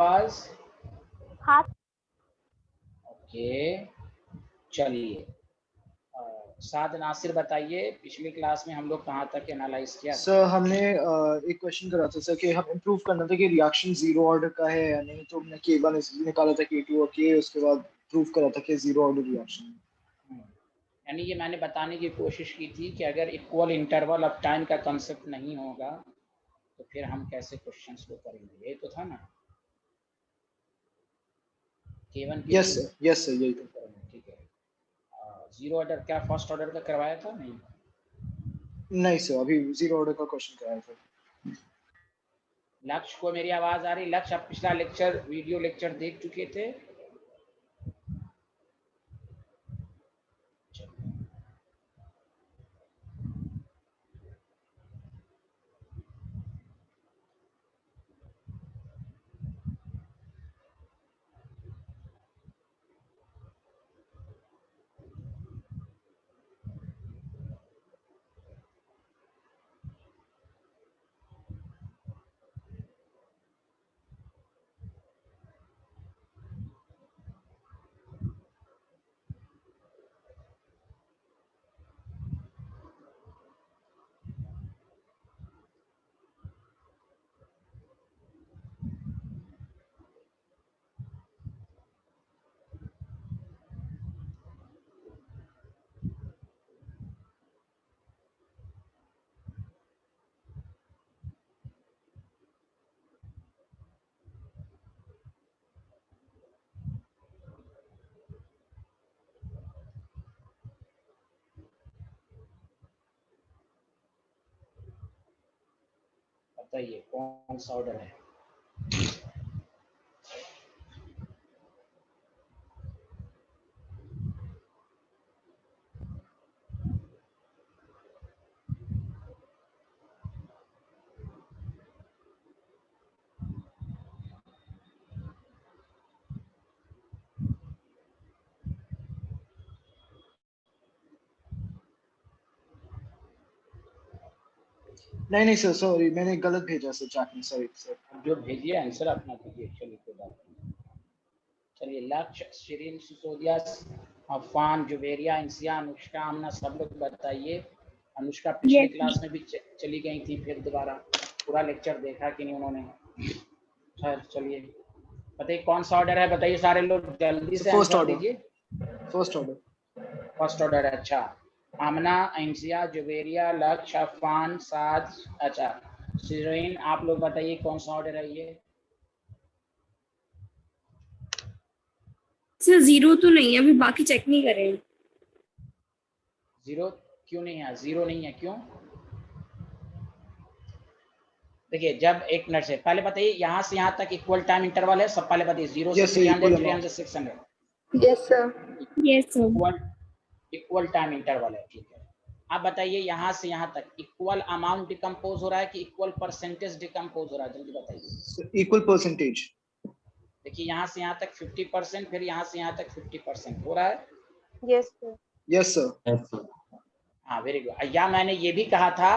आवाज? हाँ। ओके, चलिए साद नासिर बताइए, पिछली क्लास में हम लोग कहाँ तक एनालाइज किया? सर हमने एक क्वेश्चन करा था सर कि हम इम्प्रूव करना था कि रिएक्शन जीरो ऑर्डर का है या नहीं, तो हमने K1 निकाला था, K2 और K, उसके बाद प्रूव करा था कि जीरो ऑर्डर रिएक्शन। यानी ये मैंने बताने की कोशिश की थी कि अगर इक्वल इंटरवल ऑफ टाइम का कंसेप्ट नहीं होगा तो फिर हम कैसे क्वेश्चंस को करेंगे, ये तो था ना। K1 की यस सर यही था। ठीक है। जीरो ऑर्डर क्या फर्स्ट ऑर्डर का करवाया था? नहीं सर, अभी जीरो ऑर्डर का क्वेश्चन कराया था। लक्ष्य को मेरी आवाज आ रही? लक्ष्य आप पिछला लेक्चर वीडियो लेक्चर देख चुके थे? बताइए कौन सा ऑर्डर है? नहीं सर, सॉरी मैंने गलत भेजा सर चैट में, सॉरी सर। जो भेजिए आंसर अपना दीजिए। चलिए कोई बात नहीं। चलिए लक्ष्य, शिरीन, सिसोदिया, अफान, जुबेरिया, इंसिया, अनुष्का, आमना, सब लोग बताइए। अनुष्का पिछली क्लास में भी चली गई थी, फिर दोबारा पूरा लेक्चर देखा कि नहीं उन्होंने? खैर चलिए बताइए कौन सा ऑर्डर है, बताइए सारे लोग जल्दी से आंसर दीजिए। फर्स्ट ऑर्डर है। अच्छा, आमना, इंसिया, जुबेरिया, लक्ष्य, अफान, साद, अच्छा शिरीन, आप लोग बताइए कौन सा ऑर्डर है ये? सर जीरो तो नहीं है, अभी बाकी चेक नहीं करें। जीरो क्यों नहीं है? जीरो नहीं है क्यों? देखिए जब एक मिनट से पहले बताइए, यहाँ से यहाँ तक इक्वल टाइम इंटरवल है, सब पहले बताइए। 0 से 300, 300 से 600। Yes sir. Equal time interval है, ठीक है। आप बताइए यहाँ से यहाँ तक इक्वल अमाउंट डिकम्पोज हो रहा है कि इक्वल परसेंटेज डिकम्पोज हो रहा है? जल्दी बताइए। Equal percentage. देखिए यहाँ से यहाँ तक 50%, फिर यहाँ से यहाँ तक 50% हो रहा है। Yes sir. हाँ वेरी गुड। या मैंने ये भी कहा था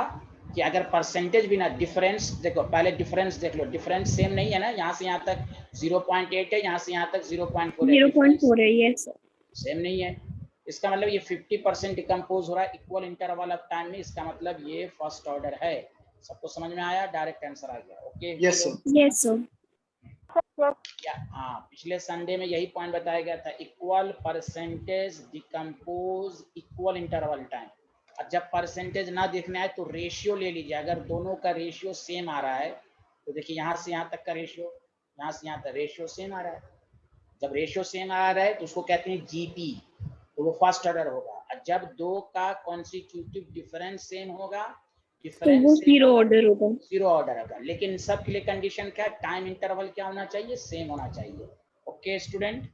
कि अगर परसेंटेज भी ना, डिफरेंस देखो, पहले डिफरेंस देख लो, डिफरेंस सेम नहीं है ना। यहाँ से यहाँ तक 0.8 है, यहाँ से यहाँ तक 0.4 है, 0.4 है। यस सर, सेम नहीं है। इसका मतलब ये 50% डिकम्पोज हो रहा है इक्वल इंटरवल ऑफ टाइम में। इसका मतलब ये फर्स्ट ऑर्डर है। सबको समझ में आया? डायरेक्ट आंसर आ गया। Okay yes sir. हाँ, पिछले संडे में यही पॉइंट बताया गया था, equal percentage decompose equal interval time. और जब परसेंटेज ना देखना है तो रेशियो ले लीजिए। अगर दोनों का रेशियो सेम आ रहा है तो देखिए यहाँ से यहाँ तक का रेशियो, यहाँ से यहाँ तक रेशियो सेम आ रहा है। जब रेशियो सेम आ रहा है तो उसको कहते हैं जीपी, तो वो फर्स्ट ऑर्डर होगा। और जब दो का कॉन्स्टिट्यूटिव डिफरेंस सेम होगा, तो वो जीरो ऑर्डर होगा। जीरो ऑर्डर होगा। लेकिन सब के लिए कंडीशन क्या है? टाइम इंटरवल क्या होना चाहिए? सेम होना चाहिए। Okay student?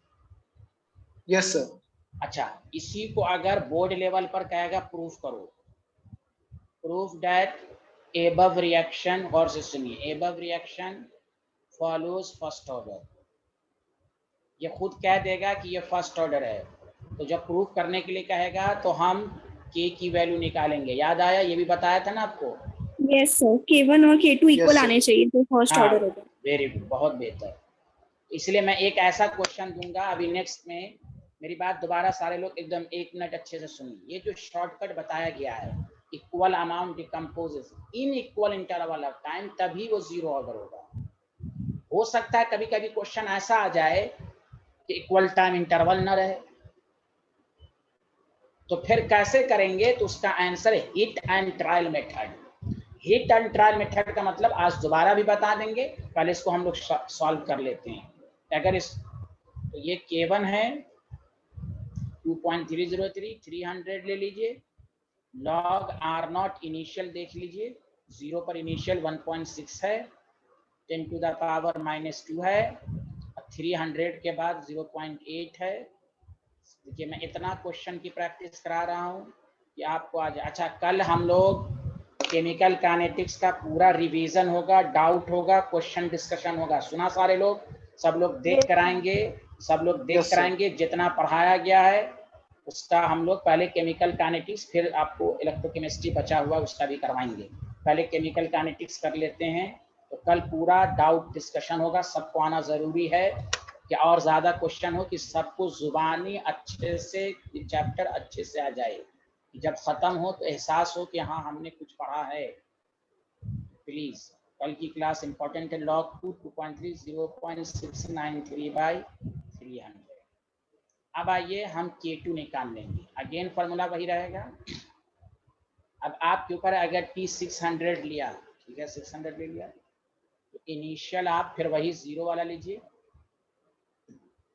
Yes sir. अच्छा, इसी को अगर बोर्ड लेवल पर कहेगा प्रूफ करो, प्रूफ दैट above रिएक्शन, और से सुनिए, above reaction follows first order. ये खुद कह देगा कि ये फर्स्ट ऑर्डर है। तो जब प्रूफ करने के लिए कहेगा तो हम k की वैल्यू निकालेंगे। याद आया? ये भी बताया था ना आपको। यस सर, K1 और K2 इक्वल आने चाहिए तो फर्स्ट ऑर्डर होगा। वेरी गुड, बहुत बेहतर। इसलिए मैं एक ऐसा क्वेश्चन दूंगा अभी नेक्स्ट में, मेरी बात दोबारा सारे लोग एकदम 1 मिनट अच्छे से सुनिए। ये जो शॉर्टकट बताया गया है, equal amount decomposes in equal interval of time, तभी वो जीरो ऑर्डर होगा। हो सकता है कभी कभी क्वेश्चन ऐसा आ जाए कि इक्वल टाइम इंटरवल न रहे, तो फिर कैसे करेंगे? तो उसका आंसर है hit and trial method. Hit and trial method का मतलब आज दोबारा भी बता देंगे, पहले इसको हम लोग सॉल्व कर लेते हैं। अगर इस तो ये K1 है 2.303, 300 ले लीजिए, लॉग R0 इनिशियल देख लीजिए, 0 पर इनिशियल 1.6 है, 10 टू द पावर -2 है, 300 के बाद 0.8 है। देखिए मैं इतना क्वेश्चन की प्रैक्टिस करा रहा हूँ कि आपको आज अच्छा, कल हम लोग केमिकल काइनेटिक्स का पूरा रिवीजन होगा, डाउट होगा, क्वेश्चन डिस्कशन होगा। सुना सारे लोग? सब लोग देख कराएंगे, सब लोग देख कराएंगे। जितना पढ़ाया गया है उसका हम लोग पहले केमिकल काइनेटिक्स, फिर आपको इलेक्ट्रोकेमिस्ट्री बचा हुआ उसका भी करवाएंगे। पहले केमिकल काइनेटिक्स कर लेते हैं, तो कल पूरा डाउट डिस्कशन होगा। सबको आना जरूरी है कि और ज्यादा क्वेश्चन हो कि सबको जुबानी अच्छे से चैप्टर अच्छे से आ जाए, जब खत्म हो तो एहसास हो कि हाँ हमने कुछ पढ़ा है। प्लीज कल की क्लास इंपॉर्टेंट है। लॉग 2.3 0.693/300। अब आइए हम K2 निकाल लेंगे। अगेन फॉर्मूला वही रहेगा। अब आपके ऊपर अगर T 600 लिया, ठीक है 600 ले लिया, तो इनिशियल आप फिर वही 0 वाला लीजिए।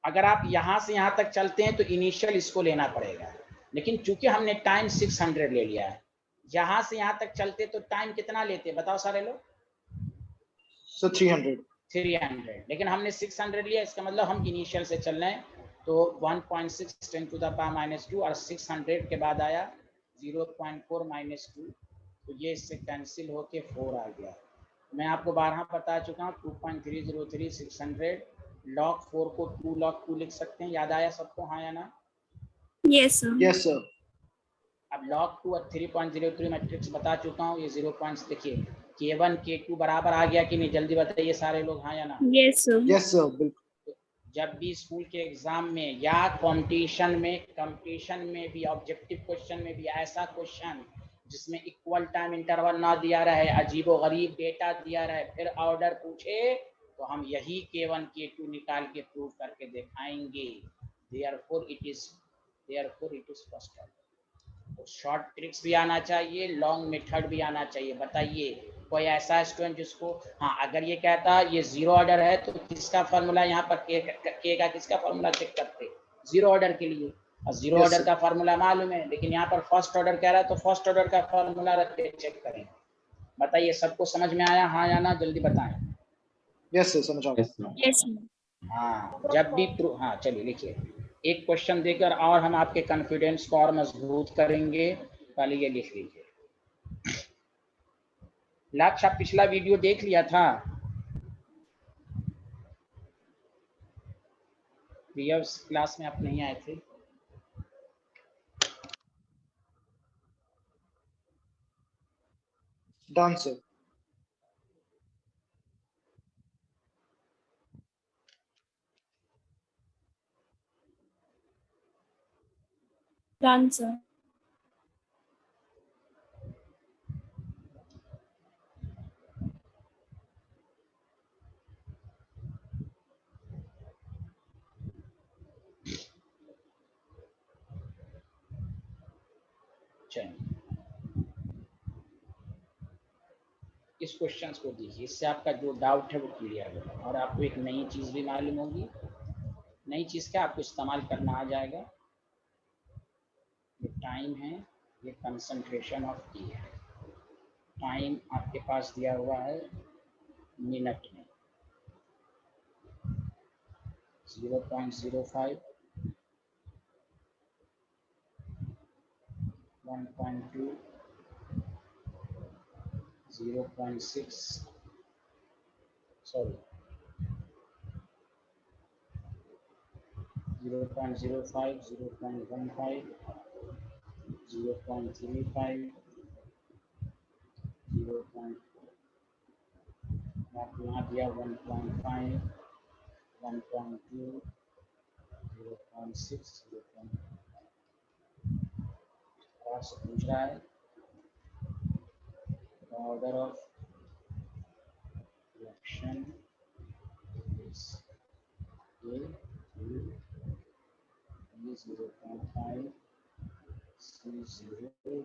अगर आप यहाँ से यहाँ तक चलते हैं तो इनिशियल इसको लेना पड़ेगा, लेकिन चूंकि हमने टाइम 600 ले लिया है, यहाँ से यहाँ तक चलते तो टाइम कितना लेते बताओ सारे लोग? 300, लेकिन हमने 600 लिया, इसका मतलब हम इनिशियल से चल रहे हैं। तो 1.6 10 टू द पावर -2 और 600 के बाद आया 0.4 -2, तो ये इससे कैंसिल होके 4 आ गया। मैं आपको 12 बता चुका हूँ 2.303 600 log 4 को 2 log 2 लिख सकते हैं। याद आया सबको? हाँ या ना? Yes sir. Yes sir. अब log 2 और 3.03 मैट्रिक्स बता चुका हूँ। ये 0. देखिए K1 K2 बराबर आ गया कि नहीं? जल्दी बताइए सारे लोग, हाँ या ना? Yes sir. यस सर, बिल्कुल। जब भी स्कूल के एग्जाम में या कंपटीशन में भी, ऑब्जेक्टिव क्वेश्चन में भी ऐसा क्वेश्चन जिसमें इक्वल टाइम इंटरवल ना दिया रहे, अजीबो गरीब डेटा दिया रहे, फिर ऑर्डर पूछे, तो हम यही K1 K2 निकाल के प्रूव करके दिखाएंगे। Therefore it is first order. तो शॉर्ट ट्रिक्स भी आना चाहिए, लॉन्ग मेथड भी आना चाहिए। बताइए कोई ऐसा स्टूडेंट जिसको, हाँ अगर ये कहता ये 0 ऑर्डर है तो किसका फॉर्मूला यहाँ पर के का किसका फॉर्मूला चेक करते? 0 ऑर्डर के लिए। और 0 ऑर्डर का फॉर्मूला मालूम है, लेकिन यहाँ पर फर्स्ट ऑर्डर कह रहा है तो फर्स्ट ऑर्डर का फॉर्मूला रख के चेक करें। बताइए सबको समझ में आया? हाँ या ना? जल्दी बताएं। यस सर, समझ आ गया। यस। हाँ जब भी हाँ चलिए लिखिए। एक क्वेश्चन देकर और हम आपके कॉन्फिडेंस को और मजबूत करेंगे। पहले ये लिख लीजिए। लक्ष्य, आप पिछला वीडियो देख लिया था? प्रीवियस क्लास में आप नहीं आए थे। Done sir. Done sir. इस क्वेश्चन को देखिए, इससे आपका जो डाउट है वो क्लियर होगा और आपको एक नई चीज भी मालूम होगी। नई चीज का आपको इस्तेमाल करना आ जाएगा। ये टाइम है, ये कंसंट्रेशन ऑफ टी है। टाइम आपके पास दिया हुआ है मिनट में, 0.05, 1.2, 0.6, सॉरी 0.05, 0.15, 0.35, 0. यहाँ दिया 1.5, 1.2, 0.6, 0.8 से पूछ रहा है order of reaction is A, 0.5, C 0,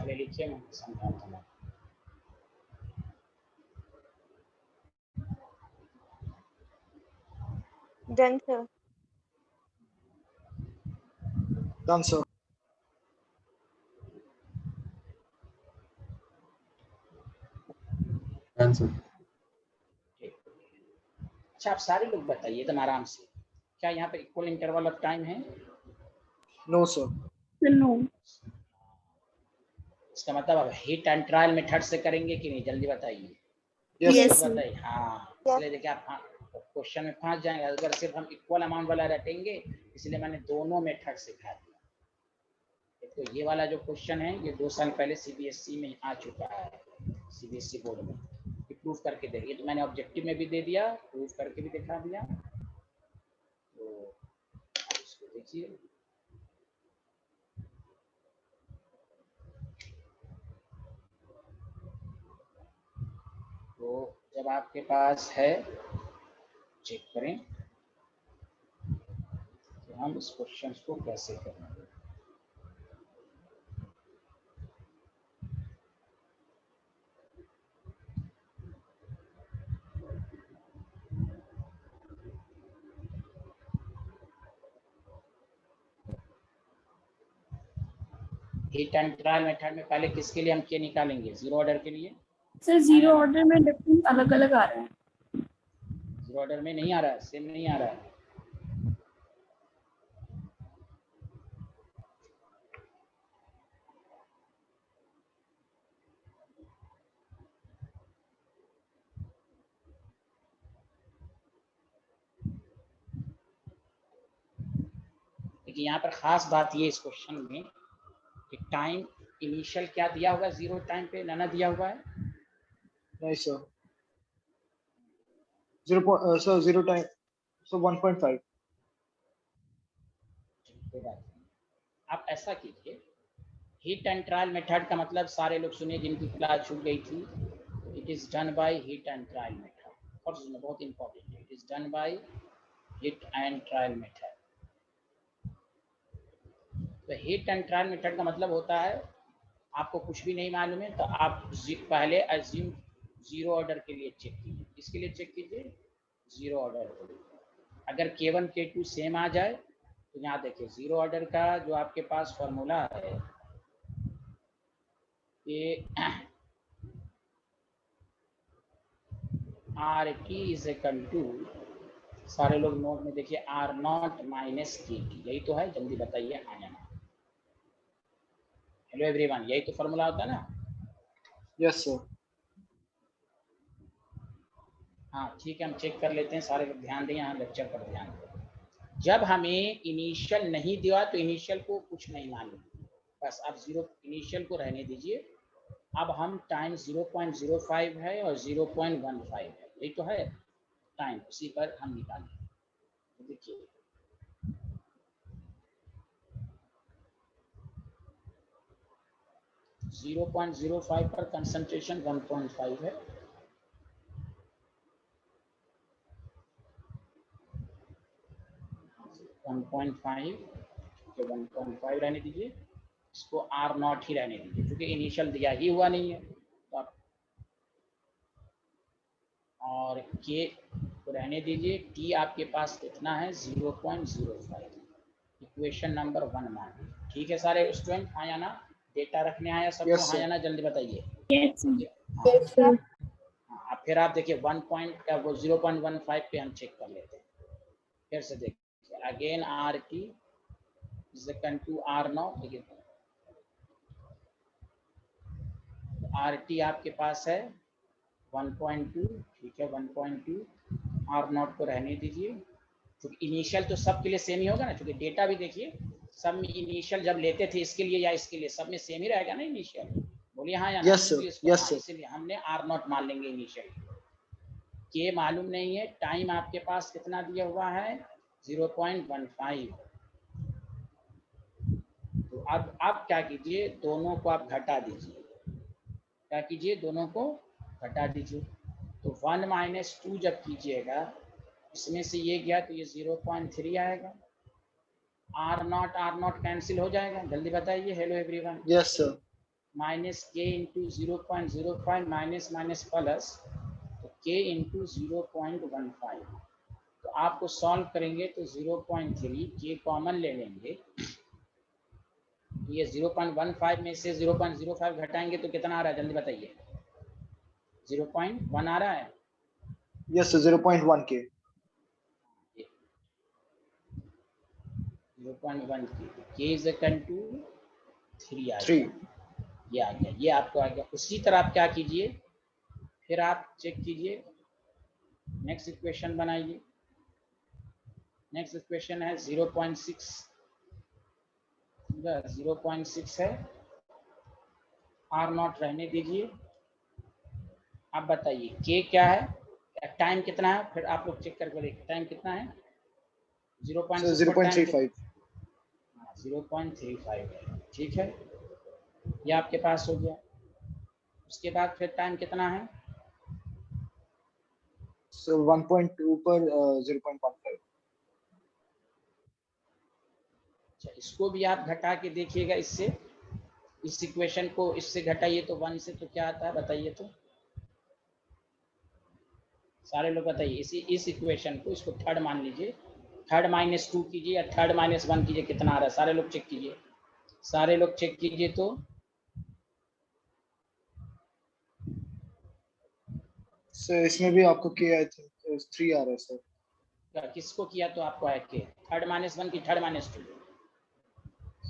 आगे लिखिए मैं समझाता हूँ। Done, sir. Done, sir. Done, sir. अच्छा आप सारे लोग बताइए एकदम आराम से, क्या यहाँ पे इक्वल इंटरवल ऑफ टाइम है? No, sir. No. इसका मतलब अब हिट एंड ट्रायल मेथड से करेंगे कि नहीं, जल्दी बताइए। Yes, Yes, sir. sir. बताइए। हाँ, इसलिए देखिए आप क्वेश्चन में फंस जाएंगे अगर सिर्फ हम इक्वल अमाउंट वाला रटेंगे, इसलिए मैंने दोनों मेथड सिखा दिया। तो ये वाला जो क्वेश्चन है ये 2 साल पहले सीबीएसई में आ चुका है, सीबीएसई बोर्ड में। प्रूफ करके देखिए, तो मैंने ऑब्जेक्टिव में भी दे दिया, प्रूफ करके भी दिखा दिया, तो इसको देखिए। तो जब आपके पास है चेक करें कि हम इस क्वेश्चन को कैसे करेंगे। हिट एंड ट्रायल मेथड में पहले किसके लिए हम के निकालेंगे? जीरो ऑर्डर के लिए। सर जीरो ऑर्डर में डिफरेंस अलग अलग आ रहा है। जीरो ऑर्डर में नहीं आ रहा है, सेम नहीं आ रहा है। देखिए यहाँ पर खास बात ये इस क्वेश्चन में कि टाइम इनिशियल क्या दिया होगा, जीरो टाइम पे ना दिया हुआ है। नहीं, sir. 0 time. So 1.5. कोई बात नहीं, आप ऐसा कीजिए, हिट एंड ट्रायल मेथड का मतलब सारे लोग सुनिए जिनकी क्लास छूट गई थी। It is done by hit and trial method, और सुनो बहुत इंपॉर्टेंट है, it is done by hit and trial method. तो हिट एंड ट्रायल मेथड का मतलब होता है आपको कुछ भी नहीं मालूम है तो आप पहले अज्यूम जीरो ऑर्डर के लिए चेक कीजिए। इसके लिए चेक कीजिए जीरो ऑर्डर के लिए। अगर K1 K2 सेम आ जाए तो यहाँ देखिए जीरो ऑर्डर का जो आपके पास फॉर्मूला है ये RT इज इक्वल टू, सारे लोग नोट में देखिए, R0 माइनस KT, यही तो है, जल्दी बताइए हाँ या ना। हेलो एवरीवन, यही तो फॉर्मूला होता है ना? Yes, sir. हाँ ठीक है, हम चेक कर लेते हैं, सारे लोग ध्यान दें, यहाँ लेक्चर पर ध्यान दें। जब हमें इनिशियल नहीं दिया तो इनिशियल को कुछ नहीं मालूम, बस आप जीरो इनिशियल को रहने दीजिए। अब हम टाइम 0.05 है और 0.15 है, यही तो है टाइम, उसी पर हम निकालें। तो देखिए जीरो 0.05 पर कंसंट्रेशन 1.5 है, तो 1.5 रहने दीजिए, इसको R0 ही रहने दीजिए क्योंकि इनिशियल दिया ही हुआ नहीं है। तो आप और K को रहने दीजिए, T आपके पास कितना है 0.05, इक्वेशन नंबर 1 मान। ठीक है सारे स्टूडेंट, हाँ या ना? डेटा रखने आया सबको? Yes, हाँ sir. या ना, जल्दी बताइए। Yes, sir. Yes, sir. हाँ, अब फिर आप देखिए 0.15 पे हम चेक कर लेते हैं। फिर से देखिए again RT is equal to R0, देखिए RT आपके पास है 1.2, ठीक है 1.2, R0 को रहने दीजिए क्योंकि इनिशियल तो सबके लिए सेम ही होगा ना, क्योंकि डेटा भी देखिए सब में इनिशियल जब लेते थे इसके लिए या इसके लिए सब में सेम ही रहेगा ना इनिशियल। बोलिए हाँ या ना? Yes, sir. इसलिए Yes, sir. इसीलिए हमने R0 मान लेंगे इनिशियल। के मालूम नहीं है, टाइम आपके पास कितना दिया हुआ है 0.15। तो अब क्या कीजिए, दोनों को आप घटा दीजिए। क्या कीजिए, दोनों को घटा दीजिए। तो 1 - 2 जब कीजिएगा, इसमें से ये गया तो ये 0.3 आएगा। R0 कैंसिल हो जाएगा, जल्दी बताइए। Hello everyone. Yes sir. Minus के इंटू 0.05 माइनस माइनस प्लस, तो के इंटू 0.15। तो आपको सॉल्व करेंगे तो 0.3 के कॉमन ले लेंगे। ये 0.15 में से 0.05 घटाएंगे तो कितना आ रहा है, जल्दी बताइए। 0.1 आ रहा है। यस सर, 0.1 के। 0.1 के इज इक्वल टू 3 आ 3। गया। ये आ गया, ये आपको आ गया। उसी तरह आप क्या कीजिए, फिर आप चेक कीजिए, नेक्स्ट इक्वेशन बनाइए। नेक्स्ट इक्वेशन है 0.6, 0.6 है। R0 रहने दीजिए। आप बताइए के क्या है, टाइम कितना है, फिर आप लोग चेक करके देखिए टाइम कितना है। 0.6 पर टाइम 0.35। 0.35 है, ठीक है, ये आपके पास हो गया। उसके बाद फिर टाइम कितना है, सो 1.2 पर 0.15। अच्छा, इसको भी आप घटा के देखिएगा इससे। इस इक्वेशन को इससे घटाइए तो 1 से, तो क्या आता है बताइए तो। सारे लोग बताइए, इस इक्वेशन को, इसको थर्ड मान लीजिए, थर्ड -2 कीजिए या थर्ड -1 कीजिए, कितना आ रहा है, सारे लोग चेक कीजिए। सारे लोग चेक कीजिए तो सर इसमें भी आपको के आई थिंक 3 आ रहा है सर। किसको किया तो आपको है के थर्ड -1 की थर्ड -2।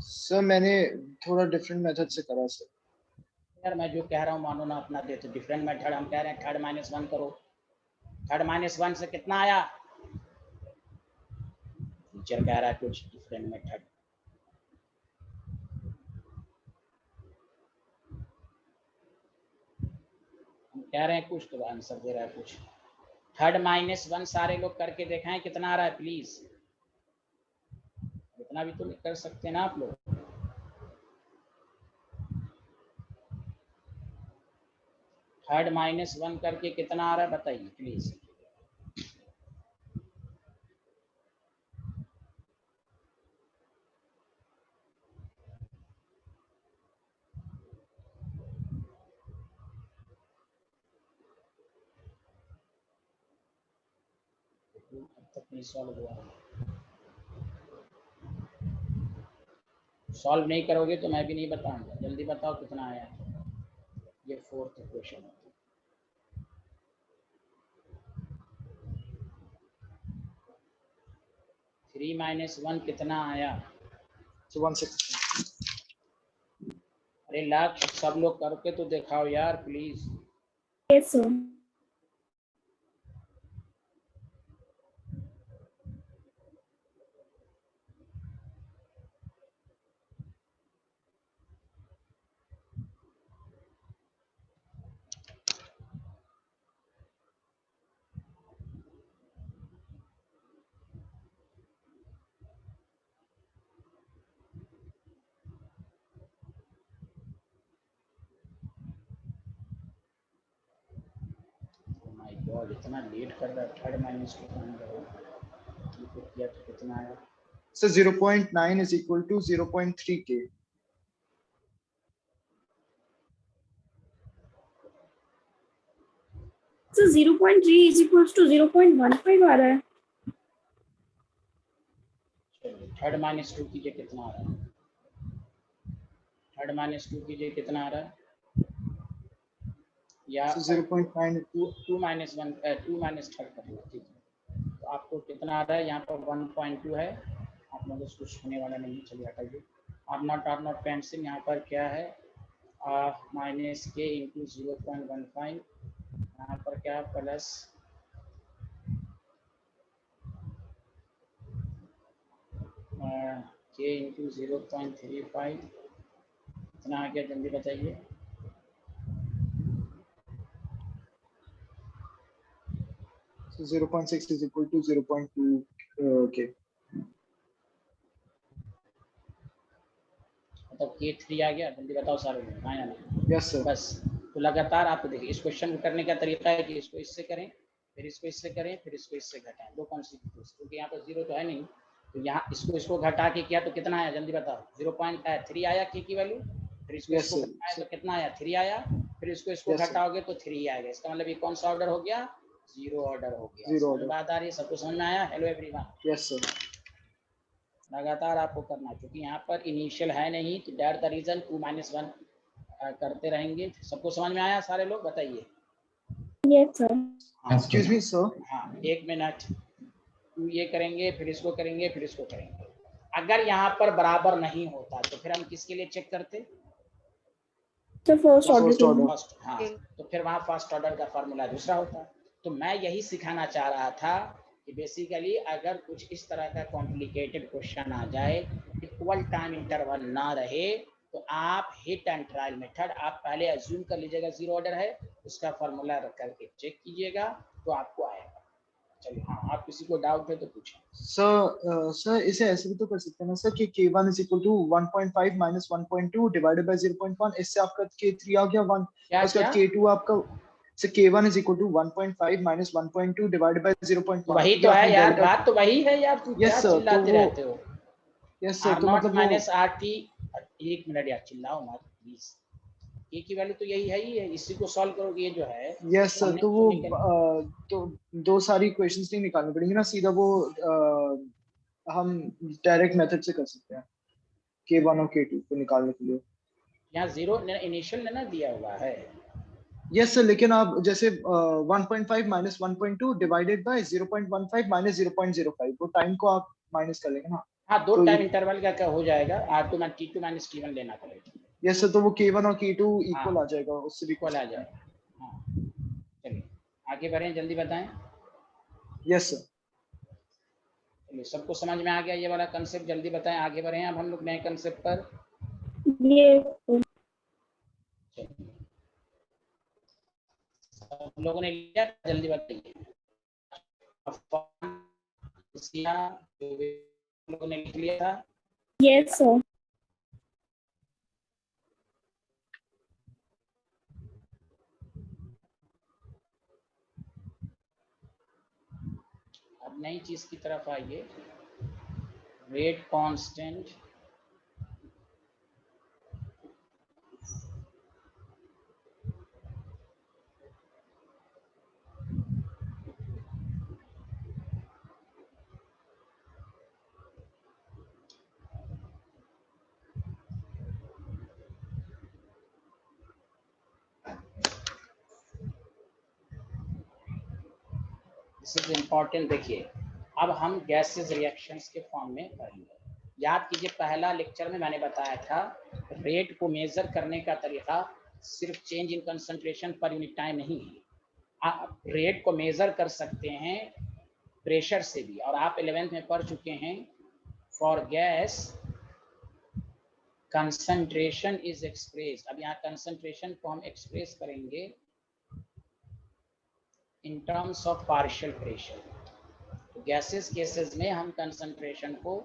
सर मैंने थोड़ा डिफरेंट मेथड से करा सर। यार मैं जो कह रहा हूँ मानो ना अपना दे, तो डिफरेंट मेथड हम कह रहे हैं थर्ड -1 करो। थर्ड -1 से कितना आया, टीचर कह रहा है कुछ डिफरेंट मेथड। हम कह रहे हैं कुछ तो आंसर दे रहा है कुछ। थर्ड -1 सारे लोग करके दिखाएं कितना आ रहा है प्लीज। इतना भी तो कर सकते हैं ना आप लोग। थर्ड -1 करके कितना आ रहा है बताइए प्लीज। अब तक नहीं सॉल्व हुआ। सॉल्व नहीं करोगे तो मैं भी नहीं बताऊंगा, जल्दी बताओ कितना आया। ये फोर्थ क्वेश्चन है। 3 - 1 कितना आया। So 160। अरे लाख सब लोग करके तो दिखाओ यार please. Yes, sir. My God, इतना लेट कर रहा है। थर्ड -2 कहाँ गया, तो किया तो कितना आया। So 0.9 is equal to 0.3 K. So 0.3 is equals to 0.15 आ रहा है। थर्ड -2 कीजिए कितना आ रहा है। थर्ड -2 कीजिए कितना आ रहा है, या So 0.9 2 -1 2 थर्ड कर लो, ठीक है। तो आपको कितना आ रहा है, यहाँ पर 1.2 है। आप लोगों से कुछ होने वाला नहीं, चलिए हटाइए। R0 कैंसिल, यहाँ पर क्या है -k इंटू 0.15, यहाँ पर क्या प्लस k इंटू 0.35, इतना आ गया, जल्दी बताइए। So 0.6 is equal to 0.2. Okay. मतलब K3 आ गया, जल्दी बताओ सारे लोग, हाँ या नहीं? Yes sir. बस तो लगातार आप देखिए इस क्वेश्चन को करने का तरीका है कि इसको इससे करें, फिर इसको इससे करें, फिर इसको इससे घटाएं, दो कॉन्सिक्वेंस, क्योंकि यहाँ पर जीरो तो है नहीं, तो यहाँ इसको घटा के किया तो कितना आया जल्दी बताओ? 0.3 आया के की वैल्यू, फिर इसको Yes, इसको sir. घटाया तो कितना आया? 3 आया, फिर इसको Yes, sir. घटाओगे तो 3 आएगा। इसका मतलब ये कौन सा ऑर्डर हो गया? जीरो ऑर्डर हो गया। Zero समझ order. बात आ रही है? सबको समझ में आया? Hello everyone. Yes sir. लगातार आपको करना है, क्योंकि यहाँ पर इनिशियल है नहीं, तो दैट द रीजन 2 - 1 करते रहेंगे। सबको समझ में आया सारे लोग? बताइए। Yes sir. Excuse me sir. हाँ, एक मिनट, ये करेंगे, फिर इसको करेंगे, फिर इसको करेंगे। अगर यहाँ पर बराबर नहीं होता तो फिर हम किसके लिए चेक करते? The first order. First order. First, हाँ, तो फिर वहाँ फर्स्ट ऑर्डर का फार्मूला दूसरा होता। तो मैं यही सिखाना चाह रहा था कि बेसिकली अगर कुछ इस तरह का कॉम्प्लिकेटेड क्वेश्चन आ जाए, इक्वल टाइम इंटरवल ना रहे, तो आप हिट एंड ट्रायल मेथड, आप पहले अज्यूम कर लीजिएगा जीरो ऑर्डर है, उसका फार्मूला रख करके चेक कीजिएगा तो आपको आएगा। चलिए, हाँ, आप किसी को डाउट है तो पूछें। सर इसे ऐसे भी तो कर सकते हैं ना सर कि K1 is equal to 1.5 minus 1.2 divided by 0.1, इससे आपका K3 आ गया 1, उसका K2 आपका sir K1 is equal to 1.5 minus 1.2 divided by 0.1। वही तो है यार, बात तो वही है यार, तू क्या चिल्लाते रहते हो? यस सर, तो R0 मतलब माइनस RT, एक मिनट यार, चिल्लाओ मत प्लीज। ए की वैल्यू तो यही है ही है, इसी को सॉल्व करोगे, ये जो है। यस सर, तो वो तो दो सारी इक्वेशंस नहीं निकालनी पड़ेंगी ना, सीधा वो हम डायरेक्ट मेथड से कर सकते हैं K1 और K2 को निकालने के लिए। यहाँ जीरो इनिशियल ने ना दिया हुआ है। यस सर, लेकिन आप जैसे 1.5 माइनस 1.2 डिवाइडेड बाय 0.15 माइनस 0.05, वो टाइम को आप माइनस कर लेंगे ना। हाँ, दो तो टाइम इंटरवल का क्या हो जाएगा, R2 - T2 - T1 लेना पड़ेगा। यस सर, तो वो K1 और K2 इक्वल हाँ, आ जाएगा, उससे भी इक्वल आ जाएगा। हाँ, चलिए आगे बढ़ें, जल्दी बताएं। यस सर, चलिए, सबको समझ में आ गया ये वाला कंसेप्ट? जल्दी बताएं, आगे बढ़ें अब हम लोग नए कंसेप्ट पर। Yes. सब लोगों ने लिया? जल्दी बताइए। लोगों ने लिख लिया था? Yes sir. अब नई चीज की तरफ आइए, rate constant. This is important. देखिए, अब हम गैसेस रिएक्शंस के फॉर्म में पढ़ेंगे। याद कीजिए, पहला लेक्चर में मैंने बताया था रेट को मेजर करने का तरीका सिर्फ change in concentration per unit time नहीं है, आप रेट को मेजर कर सकते हैं प्रेशर से भी। और आप 11th में पढ़ चुके हैं, for gas concentration is express. अब यहाँ कंसंट्रेशन को हम एक्सप्रेस करेंगे in terms of partial pressure. तो गैसेस केसेस में हम कंसंट्रेशन को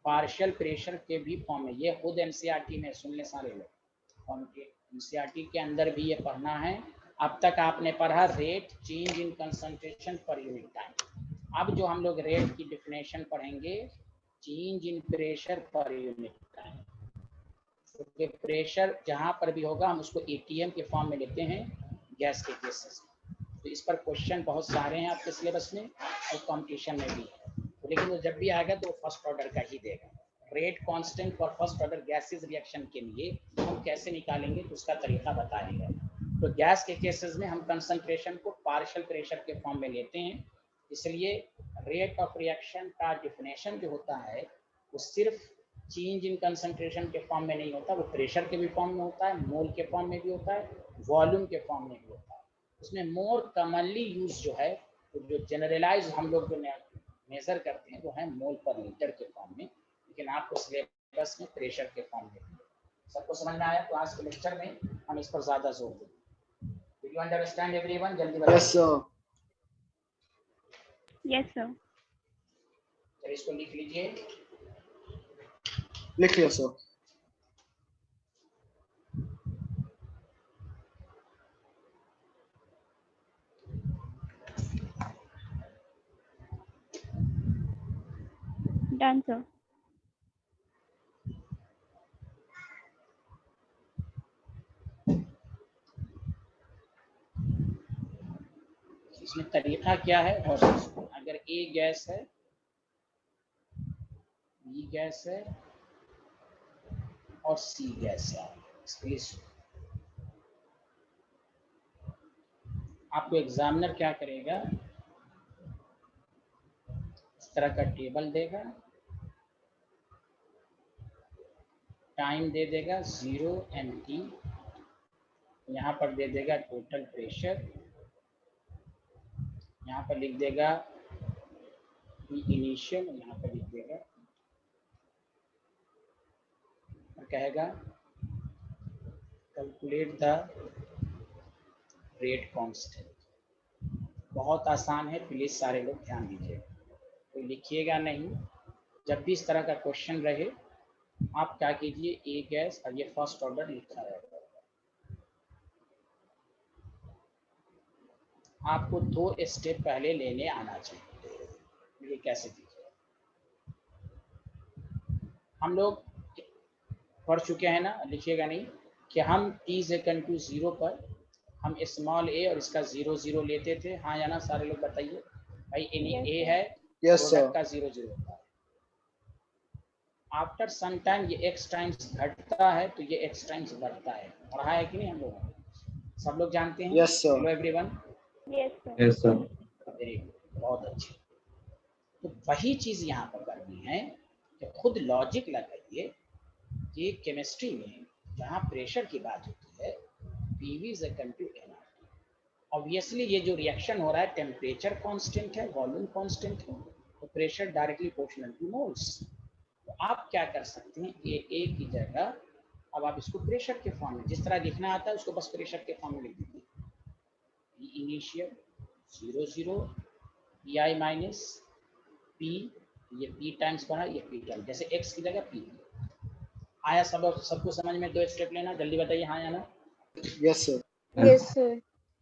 पार्शियल प्रेशर के भी फॉर्म में, ये खुद एनसीईआरटी में सुन ले सारे लोग, और एनसीईआरटी के अंदर भी ये पढ़ना है। अब तक आपने पढ़ा rate change in concentration per unit time. अब जो हम लोग रेट की डेफिनेशन पढ़ेंगे, change in pressure per unit time. तो प्रेशर जहाँ पर भी होगा हम उसको एटीएम के फॉर्म में लेते हैं गैस के केसेस में। तो इस पर क्वेश्चन बहुत सारे हैं आपके सिलेबस में और कॉम्पिटिशन में भी है, तो लेकिन वो जब भी आएगा तो फर्स्ट ऑर्डर का ही देगा। Rate constant for first order gases reaction के लिए हम कैसे निकालेंगे तो उसका तरीका बताएंगे। तो गैस के केसेस में हम कंसंट्रेशन को पार्शियल प्रेशर के फॉर्म में लेते हैं, इसलिए रेट ऑफ रिएक्शन का डिफिनेशन जो होता है वो सिर्फ चेंज इन कंसंट्रेशन के फॉर्म में नहीं होता, वो प्रेशर के भी फॉर्म में होता है, मोल के फॉर्म में भी होता है, वॉल्यूम के फॉर्म में भी होता है। उसमें मोर कॉमनली यूज जो है, तो जो जनरलाइज हम लोग जो मेजर करते हैं वो है मोल पर लीटर के फॉर्म में, लेकिन आपको सिलेबस में प्रेशर के फॉर्म में। सबको समझ में आया? तो आज के लेक्चर में हम इस पर ज्यादा जोर देंगे। Do you understand everyone? जल्दी बताइए। Yes sir. Yes, sir. चलिए इसको लिख लीजिए। लिख लिया सर। Done, sir. इसमें तरीका क्या है, और अगर ए गैस है, बी गैस है और सी गैस है, प्लीज आपको एग्जामिनर क्या करेगा, इस तरह का टेबल देगा, टाइम दे देगा 0 MT, यहाँ पर दे देगा टोटल प्रेशर, यहाँ पर लिख देगा इनिशियल, यहाँ पर लिख देगा और कहेगा कैलकुलेट द रेट कांस्टेंट। बहुत आसान है, प्लीज सारे लोग ध्यान दीजिए, तो लिखिएगा नहीं। जब भी इस तरह का क्वेश्चन रहे आप क्या कीजिए, ए गैस और ये फर्स्ट ऑर्डर लिखा रहेगा। आपको 2 स्टेप पहले लेने आना चाहिए। ये कैसे कीजिए, हम लोग पढ़ चुके हैं ना, लिखिएगा नहीं, कि हम t=0 पर हम स्मॉल ए और इसका 0 0 लेते थे, हाँ या ना सारे लोग बताइए भाई। ए है, प्रोडक्ट का 0 0 होता है। आफ्टर सम टाइम ये x टाइम्स घटता है तो ये x टाइम्स बढ़ता है, पढ़ा है कि नहीं हम लोग, सब लोग जानते हैं। Yes sir. Hello everyone. Yes, sir. Yes sir. Very good, बहुत अच्छे। तो वही चीज यहाँ पर करनी है कि खुद लॉजिक लगाइए कि केमिस्ट्री में जहाँ प्रेशर की बात होती है, PV = nRT। ऑब्वियसली ये जो रिएक्शन हो रहा है, टेम्परेचर कांस्टेंट है, वॉल्यूम कांस्टेंट है, तो pressure directly proportional two moles. तो आप क्या कर सकते हैं, ए की जगह अब आप इसको प्रेशर के फॉर्म में, जिस तरह लिखना आता है उसको बस प्रेशर के फॉर्म में लिख दीजिए। P initial 0 0 PI minus P, ये P टाइम्स बढ़ा, ये P टाइम्स, जैसे x की जगह P आया। सबको समझ में 2 स्टेप लेना, जल्दी बताइए हाँ या ना। Yes sir. Yes, sir.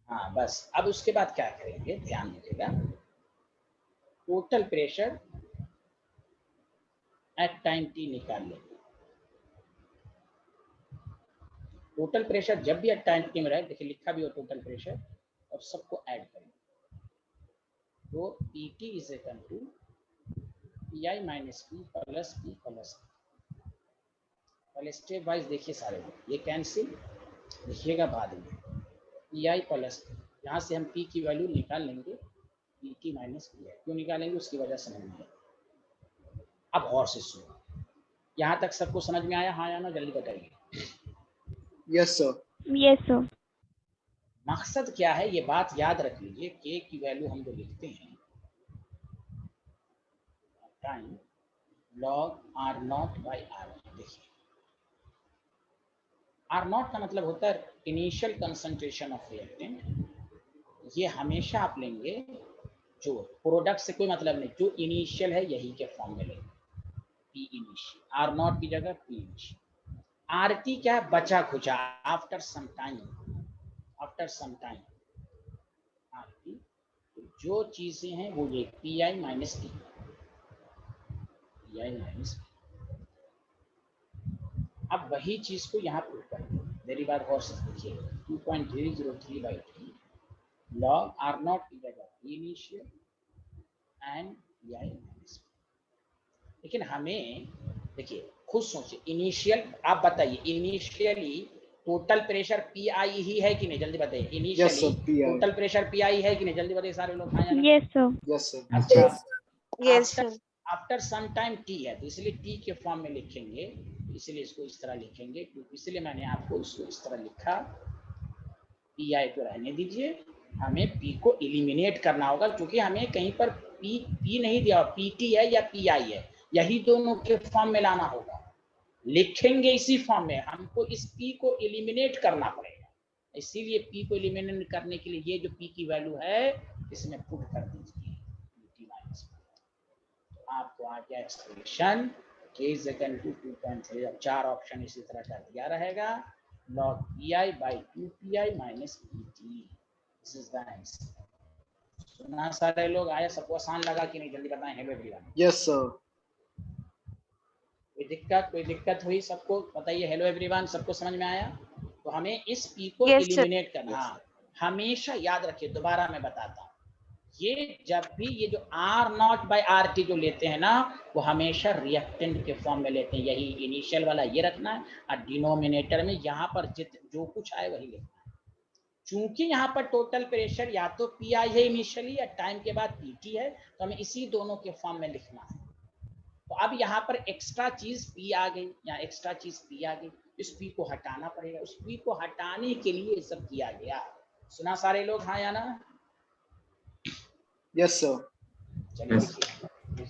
हाँ बस, अब उसके बाद क्या करेंगे, ध्यान दीजिएगा, total pressure at time t निकाल लेंगे। टोटल प्रेशर जब भी एट टाइम t में रहे, देखिए लिखा भी हो टोटल प्रेशर, और सबको ऐड करेंगे। तो PT = PI minus P plus P plus. पहले स्टेप वाइज देखिए सारे लोग, ये कैंसिल लिखिएगा बाद में, PI प्लस, यहाँ से हम P की वैल्यू निकाल लेंगे, PT माइनस PI। क्यों निकालेंगे उसकी वजह समझ में आए। अब और से सुनो, यहाँ तक सबको समझ में आया हाँ या ना, जल्दी बताइए। Yes sir. Yes, sir. मकसद क्या है, ये बात याद रख लीजिए, K की वैल्यू हम जो लिखते हैं टाइम log R0/R। देखिए R0 का मतलब होता है इनिशियल कंसंट्रेशन ऑफ रिएक्टेंट। ये हमेशा आप लेंगे, जो प्रोडक्ट से कोई मतलब नहीं, जो इनिशियल है यही के फॉर्म में लेंगे, P इनिशियल, R0 की जगह P इनिशियल। RT क्या है, बचा खुचा, after some time, after some time RT। तो जो चीजें हैं वो ये PI minus T, PI minus T। अब वही चीज को यहाँ पुट करेंगे, मेरी बात गौर से देखिए, 2.003/3 log R0 की जगह इनिशियल एंड PI माइनस। लेकिन हमें देखिए खुद सोचिए, इनिशियल आप बताइए, इनिशियली टोटल प्रेशर PI ही है कि नहीं, जल्दी बताइए। इनिशियली टोटल प्रेशर PI है कि नहीं, जल्दी बताइए सारे लोग। Yes, sir. Yes sir. अच्छा, Yes, sir. After some time T है, तो इसलिए T के फॉर्म में लिखेंगे, इसलिए इसको इस तरह लिखेंगे, क्योंकि इसलिए मैंने आपको इसको इस तरह लिखा। PI को रहने दीजिए, हमें P को एलिमिनेट करना होगा, क्योंकि हमें कहीं पर P नहीं दिया, PT है या PI है, यही दोनों के फॉर्म में लाना होगा। लिखेंगे इसी फॉर्म में, हमको इस P को एलिमिनेट करना पड़ेगा। इसीलिए P को एलिमिनेट करने के लिए ये जो P की वैल्यू है इसमें पुट कर दीजिए, PT तो आ गया expression k is equal to 2.3। अब 4 ऑप्शन इसी तरह का दिया रहेगा, log pi by 2pi minus pt। This is the answer. सुना सारे लोग? आया सबको आसान लगा कि नहीं? जल्दी बताएं। Hello everyone. Yes sir. कोई दिक्कत हुई? सबको बताइए। हेलो एवरीवन, सबको समझ में आया? तो हमें इस पी को Yes, sir. एलिमिनेट करना। हाँ, हमेशा याद रखिए, दोबारा मैं बताता हूँ, ये जब भी ये जो R naught by R T जो लेते हैं ना, वो हमेशा रिएक्टेंट के फॉर्म में लेते हैं। यही इनिशियल वाला ये रखना है, और डिनोमिनेटर में यहाँ पर जो कुछ आए वही लिखना है। चूंकि यहाँ पर टोटल प्रेशर या तो पी आई है इनिशियली, या टाइम के बाद पी टी है, तो हमें इसी दोनों के फॉर्म में लिखना है। तो अब यहाँ पर एक्स्ट्रा चीज पी आ गई, या एक्स्ट्रा चीज पी आ गई, इस पी को हटाना पड़ेगा। उस पी को हटाने के लिए ये सब किया गया। सुना सारे लोग? हाँ या ना? Yes sir. चलिए लिखिए।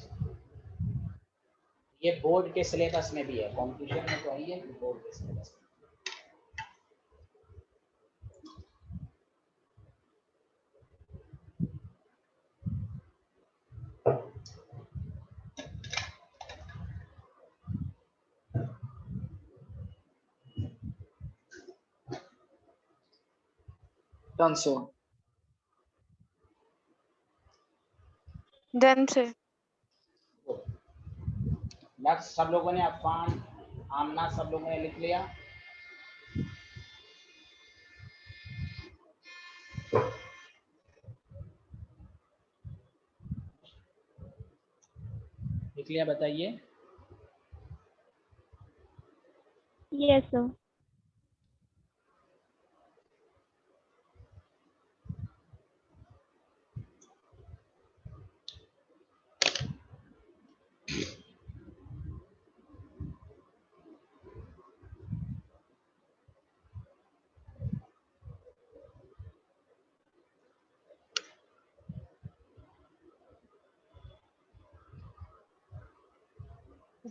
ये बोर्ड के सिलेबस में भी है, कॉम्पिटिशन में तो है, ये बोर्ड के सिलेबस में। Done sir. Done, sir. Next, सब लोगों ने अफान, आमना, सब लोगों ने लिख लिया? लिख लिया? बताइए। Yes, sir.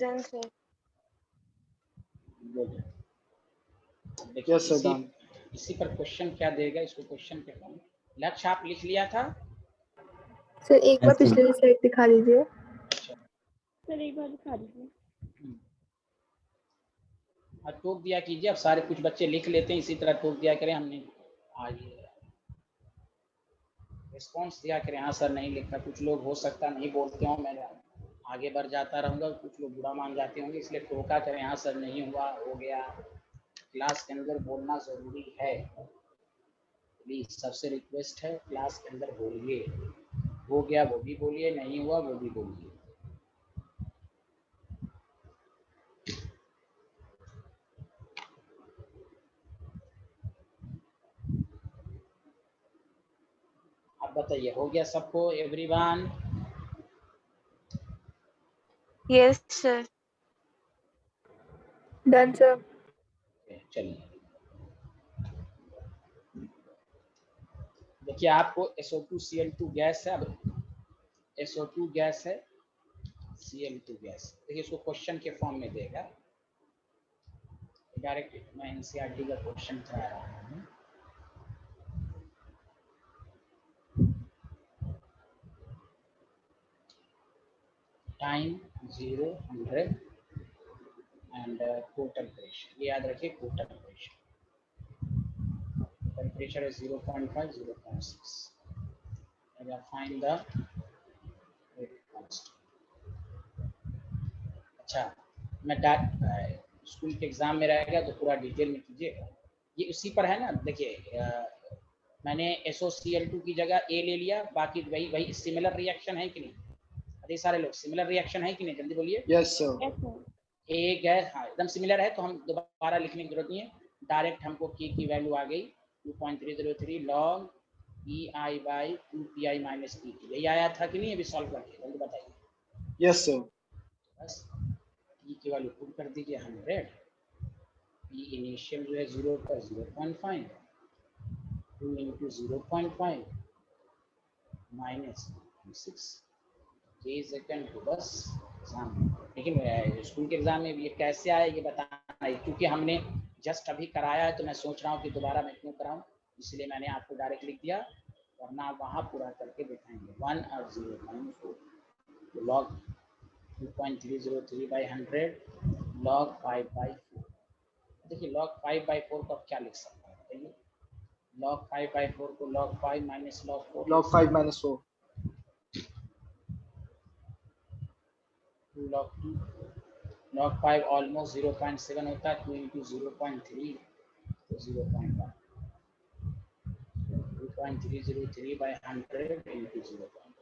Done, sir. Good. Yes sir, done. इसी पर क्वेश्चन क्या देगा, इसको क्वेश्चन कहता हूँ। लक्ष्य आप लिख लिया था? सर एक बार पिछले स्लाइड दिखा दीजिए। सर एक बार दिखा दीजिए। टोक दिया कीजिए। अब सारे कुछ बच्चे लिख लेते हैं, इसी तरह टोक दिया करें। हमने आज रिस्पॉन्स दिया करें, हाँ सर नहीं लिखा। कुछ लोग हो सकता नहीं बोलते हो, मैं आगे बढ़ जाता रहूँगा, कुछ लोग बुरा मान जाते होंगे, इसलिए टोका करें, हाँ सर नहीं हुआ, हो गया। क्लास के अंदर बोलना ज़रूरी है, प्लीज सबसे रिक्वेस्ट है, क्लास के अंदर बोलिए। हो गया वो भी बोलिए, नहीं हुआ वो भी बोलिए। अब बताइए, हो गया सबको? Everyone? Yes, sir. Done sir. चलिए देखिए, आपको SO2Cl2 गैस है। अब SO2 गैस है, Cl2 गैस। देखिए इसको क्वेश्चन के फॉर्म में देगा। डायरेक्ट मैं NCERT का क्वेश्चन करा रहा हूँ। Time 0, 100 and total pressure. ये याद रखिए, टोटल प्रेशर। टेम्परेचर है 0.5, 0.6। फाइंड द अच्छा, मैं स्कूल के एग्जाम में रहेगा तो पूरा डिटेल में कीजिएगा। ये उसी पर है ना? देखिए मैंने SOCl2 की जगह A ले लिया, बाकी वही सिमिलर रिएक्शन है कि नहीं? अरे सारे लोग सिमिलर रिएक्शन है कि नहीं? जल्दी बोलिए। Yes sir. Yes, sir. A gas, हाँ एकदम सिमिलर है, तो हम दोबारा लिखने की जरूरत नहीं है। डायरेक्ट हमको K की वैल्यू आ गई 2.303 log EI by 2PI minus PT। यही आया था कि नहीं? अभी सॉल्व करके जल्दी बताइए। Yes sir. बस P की वैल्यू पुट कर दीजिए 100। P इनिशियल जो है 0 का 0.5, 2 into 0.5 minus 6 K सेकंड को बस एग्जाम। लेकिन स्कूल के एग्जाम में ये कैसे आया ये बताना है, क्योंकि हमने जस्ट अभी कराया है, तो मैं सोच रहा हूँ कि दोबारा मैं क्यों कराऊँ, इसलिए मैंने आपको डायरेक्ट लिख दिया, वरना वहाँ पूरा करके दिखाएंगे 1 और 0.4 तो लॉग 2.303 by 100 log 5/4। देखिए log 5/4 को आप क्या लिख सकते हैं बताइए? log 5/4 को log 5 minus log 4 log 5 minus 4 log 2 log 5 almost 0.7 होता है, 2 into 0.3 तो 0.1, 2.303 by 100 into 0.1।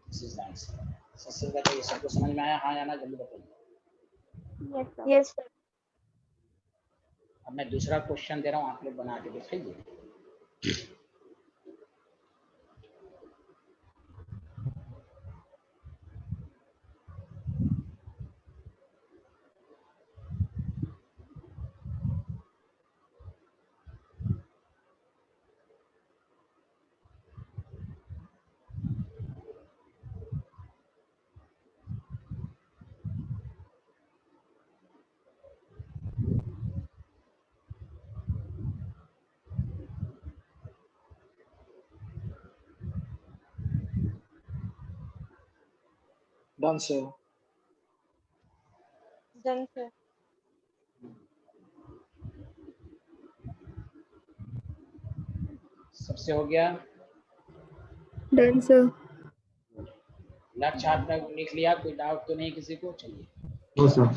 This is the answer. सबसे बताइए सबको समझ में आया? हाँ या ना जल्दी बताइए। Yes, sir. अब मैं दूसरा क्वेश्चन दे रहा हूँ, आप लोग बना के दिखाइए। done sir Done, sir. सबसे हो गया? Done, sir. लक्ष्य आपने लिख लिया? कोई डाउट तो नहीं किसी को? चलिए नो सर।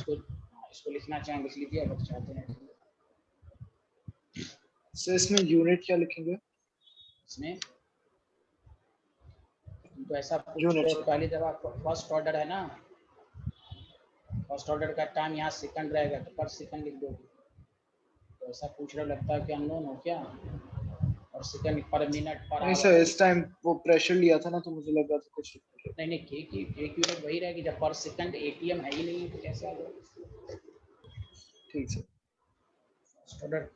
इसको लिखना चाहें लिख लीजिए, अगर चाहते हैं। सर इसमें यूनिट क्या लिखेंगे? इसमें तो ऐसा पूछ Unit, लो sir. पहले, जब आप फर्स्ट ऑर्डर है ना, फर्स्ट ऑर्डर का टाइम यहाँ सेकंड रहेगा तो पर सेकंड लिख दोगे। तो ऐसा पूछ रहा, लगता है कि अननोन हो क्या? और सेकंड पर मिनट पर नहीं आवर। सर इस टाइम वो प्रेशर लिया था ना तो मुझे लगा था कुछ नहीं नहीं, के की यूनिट वही रहेगी। जब पर सेकंड एटीएम है ही नहीं तो कैसे आ जाएगा? ठीक sir. First order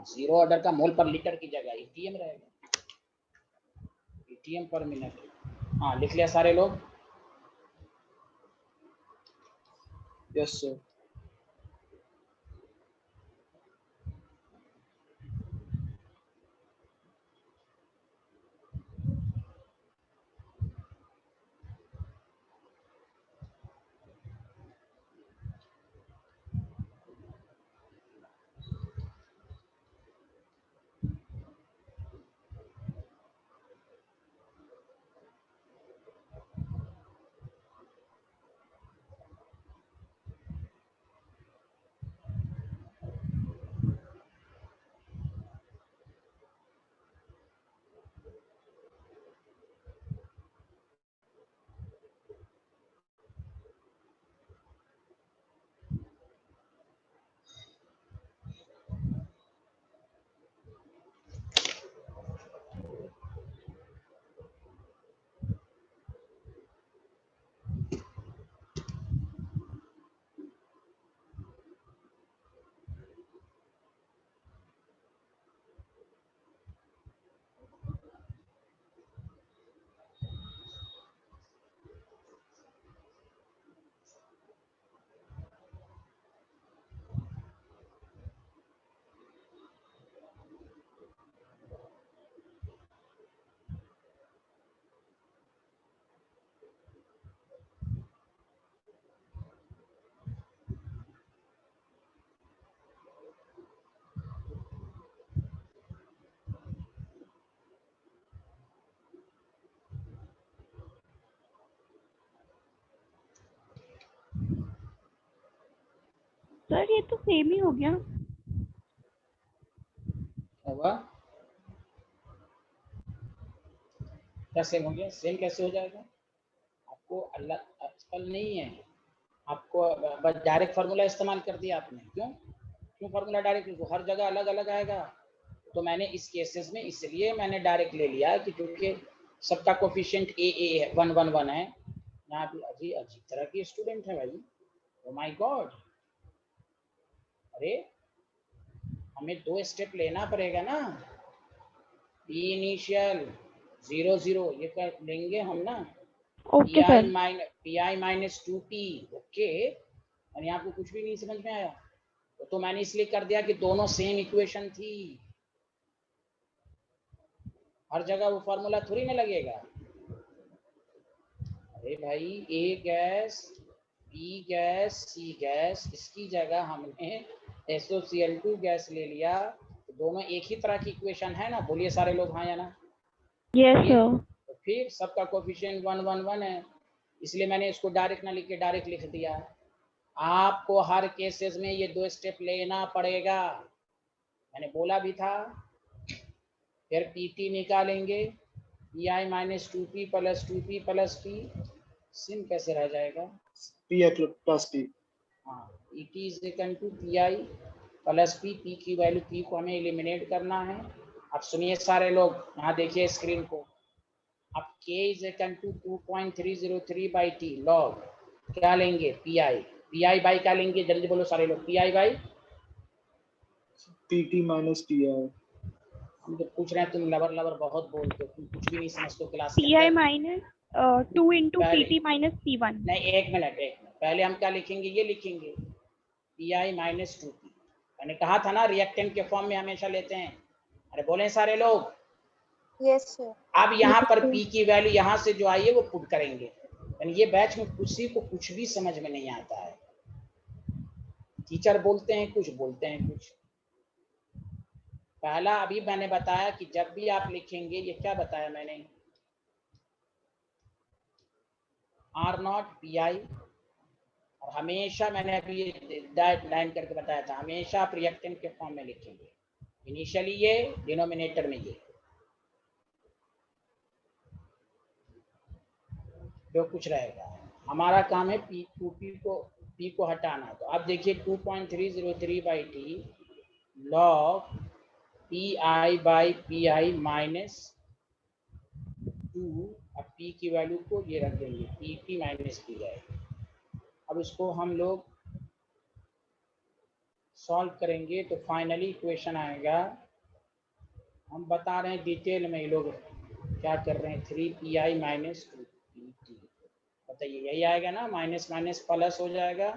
zero order का मोल पर लीटर की जगह एटीएम रहेगा, एटीएम पर मिनट। हाँ लिख लिया सारे लोग? Yes sir. सर ये तो सेम ही हो गया। होगा क्या? सेम हो गया? सेम कैसे हो जाएगा? आपको अलग आजकल नहीं है, आपको बस डायरेक्ट फार्मूला इस्तेमाल कर दिया आपने। क्यों फार्मूला डायरेक्ट? हर जगह अलग अलग आएगा। तो मैंने इस केसेस में इसलिए मैंने डायरेक्ट ले लिया कि क्योंकि सबका कोफिशिएंट ए है, 1 1 1 है। यहाँ भी अजीब तरह की स्टूडेंट है भाई। ओ माय गॉड, अरे हमें 2 स्टेप लेना पड़ेगा ना। पी इनिशियल 0 0 ये कर लेंगे हम ना। Okay sir. P I minus 2p। Okay, और यहाँ पे कुछ भी नहीं समझ में आया तो तो मैंने इसलिए कर दिया कि दोनों सेम इक्वेशन थी, हर जगह वो फॉर्मूला थोड़ी ना लगेगा। अरे भाई ए गैस, बी गैस, सी गैस, इसकी जगह हमने SOCl2 गैस ले लिया, तो दोनों एक ही तरह की इक्वेशन है ना? बोलिए सारे लोग हाँ या ना? Yes sir. तो फिर सबका कोफिशिएंट 1 1 1 है, इसलिए मैंने इसको डायरेक्ट ना लिख के डायरेक्ट लिख दिया। आपको हर केसेस में ये 2 स्टेप लेना पड़ेगा, मैंने बोला भी था। फिर PT निकालेंगे, PI minus 2P plus 2P plus P, सिम कैसे रह जाएगा? P plus P। हाँ, ET is equal to PI plus P, P की वैल्यू P को हमें एलिमिनेट करना है। अब सुनिए सारे लोग, यहाँ देखिए स्क्रीन को। अब K is equal to 2.303 by T log क्या लेंगे? PI बाई क्या लेंगे? जल्दी बोलो सारे लोग, PI by PT minus TI। हम तो पूछ रहे हैं, तुम लबर बहुत बोलते हो, तुम कुछ भी नहीं समझते हो क्लास के PI अंदर। Minus 2 into PT minus P1। नहीं, एक मिनट, पहले हम क्या लिखेंगे? ये लिखेंगे PI माइनस 2P। मैंने कहा था ना रिएक्टेंट के फॉर्म में हमेशा लेते हैं। अरे बोले सारे लोग? Yes sir. अब यहाँ पर P की वैल्यू यहाँ से जो आई है वो पुट करेंगे। यानी ये बैच में किसी को कुछ भी समझ में नहीं आता है, टीचर बोलते हैं कुछ, बोलते हैं कुछ। पहला अभी मैंने बताया कि जब भी आप लिखेंगे, ये क्या बताया मैंने? R0 PI, और हमेशा मैंने अभी लाइन करके बताया था, हमेशा आप रिएक्टेंट के फॉर्म में लिखेंगे। इनिशियली ये, डिनोमिनेटर में ये, जो कुछ रहेगा। हमारा काम है P को हटाना। तो अब देखिए 2.303 by T log PI by PI minus 2। अब P की वैल्यू को ये रख देंगे, PP माइनस PI। अब इसको हम लोग सॉल्व करेंगे तो फाइनली इक्वेशन आएगा, हम बता रहे हैं डिटेल में, ये लोग क्या कर रहे हैं, 3PI माइनस 2PT। बताइए यही आएगा ना? माइनस माइनस प्लस हो जाएगा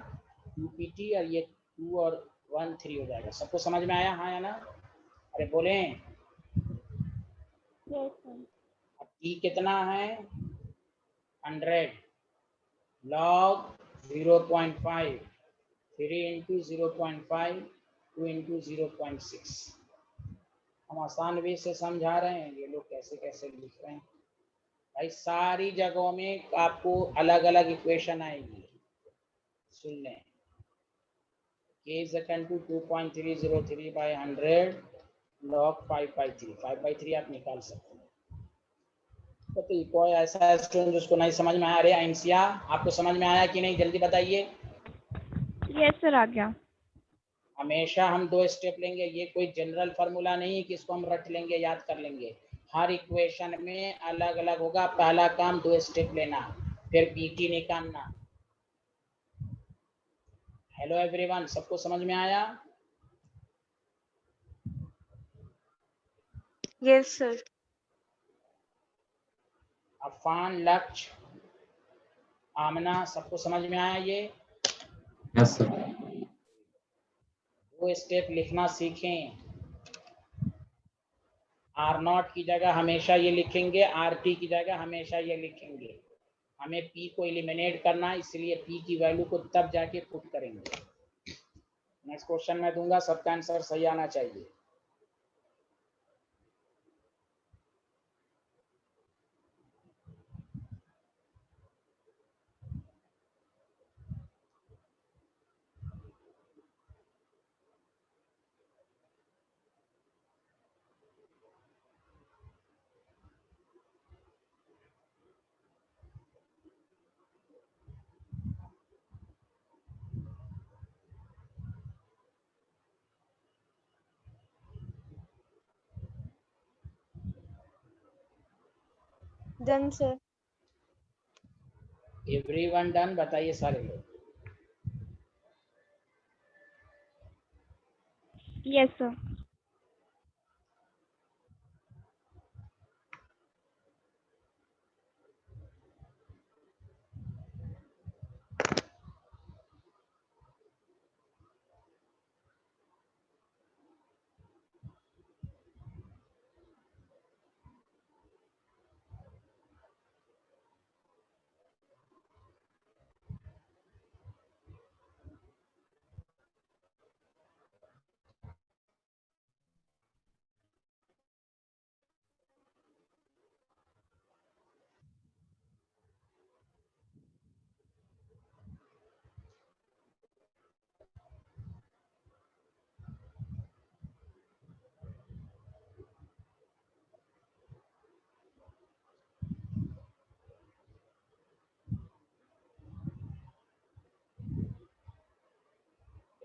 2PT, और ये 2 और 1 3 हो जाएगा। सबको समझ में आया हाँ या ना? अरे बोले। Yes sir. अब T कितना है? 100 लॉग 0.5, 3 इंटू 0.5, 2 इंटू 0.6। हम आसान वे से समझा रहे हैं, ये लोग कैसे कैसे लिख रहे हैं। भाई सारी जगहों में आपको अलग अलग इक्वेशन आएगी, सुन लें। K is equal to 2.303 by 100 log 5/3। 5/3 आप निकाल सकते हैं। तो कोई ऐसा स्टूडेंट जिसको नहीं समझ में आया? अरे आइंसिया, आपको समझ में आया कि नहीं? जल्दी बताइए। यस सर, आ गया। हमेशा हम 2 स्टेप लेंगे, ये कोई जनरल फार्मूला नहीं है कि इसको हम रट लेंगे, याद कर लेंगे। हर इक्वेशन में अलग अलग होगा। पहला काम 2 स्टेप लेना, फिर PT निकालना। हेलो एवरीवन, सबको समझ में आया? Yes sir. अफान, लक्ष्य, आमना, सबको समझ में आया ये? Yes sir. 2 स्टेप लिखना सीखें। R0 की जगह हमेशा ये लिखेंगे, RT की जगह हमेशा ये लिखेंगे। हमें P को एलिमिनेट करना, इसलिए P की वैल्यू को तब जाके पुट करेंगे। नेक्स्ट क्वेश्चन मैं दूंगा, सबका आंसर सही आना चाहिए। Done sir. Everyone done? बताइए सारे लोग। Yes sir.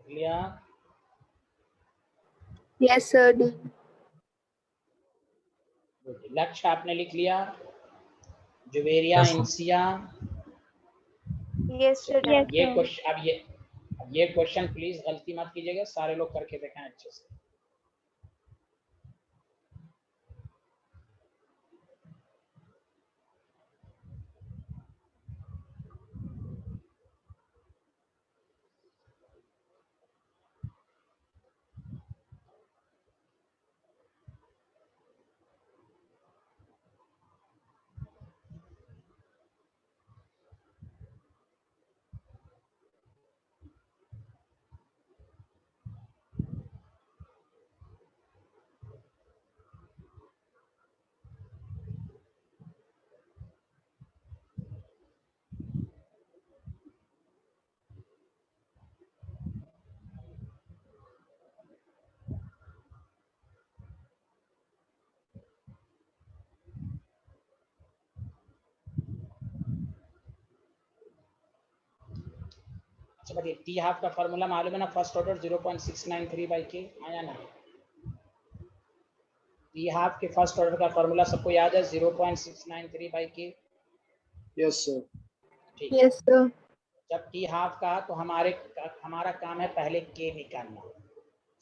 लिया? Yes, sir. D. लक्ष्य आपने लिख लिया? Juveria, Yes, sir. Insiya? Yes, sir. Yes, ये sir. क्वेश्चन अब ये क्वेश्चन प्लीज गलती मत कीजिएगा, सारे लोग करके देखें अच्छे से। अच्छा बताइए, टी हाफ का फॉर्मूला मालूम है ना? फर्स्ट ऑर्डर 0.693 बाई के, आया ना? टी हाफ के फर्स्ट ऑर्डर का फॉर्मूला सबको याद है? 0.693 बाई के। Yes sir. ठीक। Yes, sir. जब टी हाफ का तो हमारा काम है पहले के निकालना,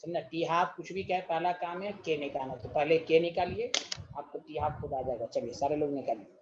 समझा? टी हाफ कुछ भी कहे, पहला काम है के निकालना, तो पहले के निकालिए, आपको टी हाफ खुद आ जाएगा। चलिए सारे लोग निकालिए।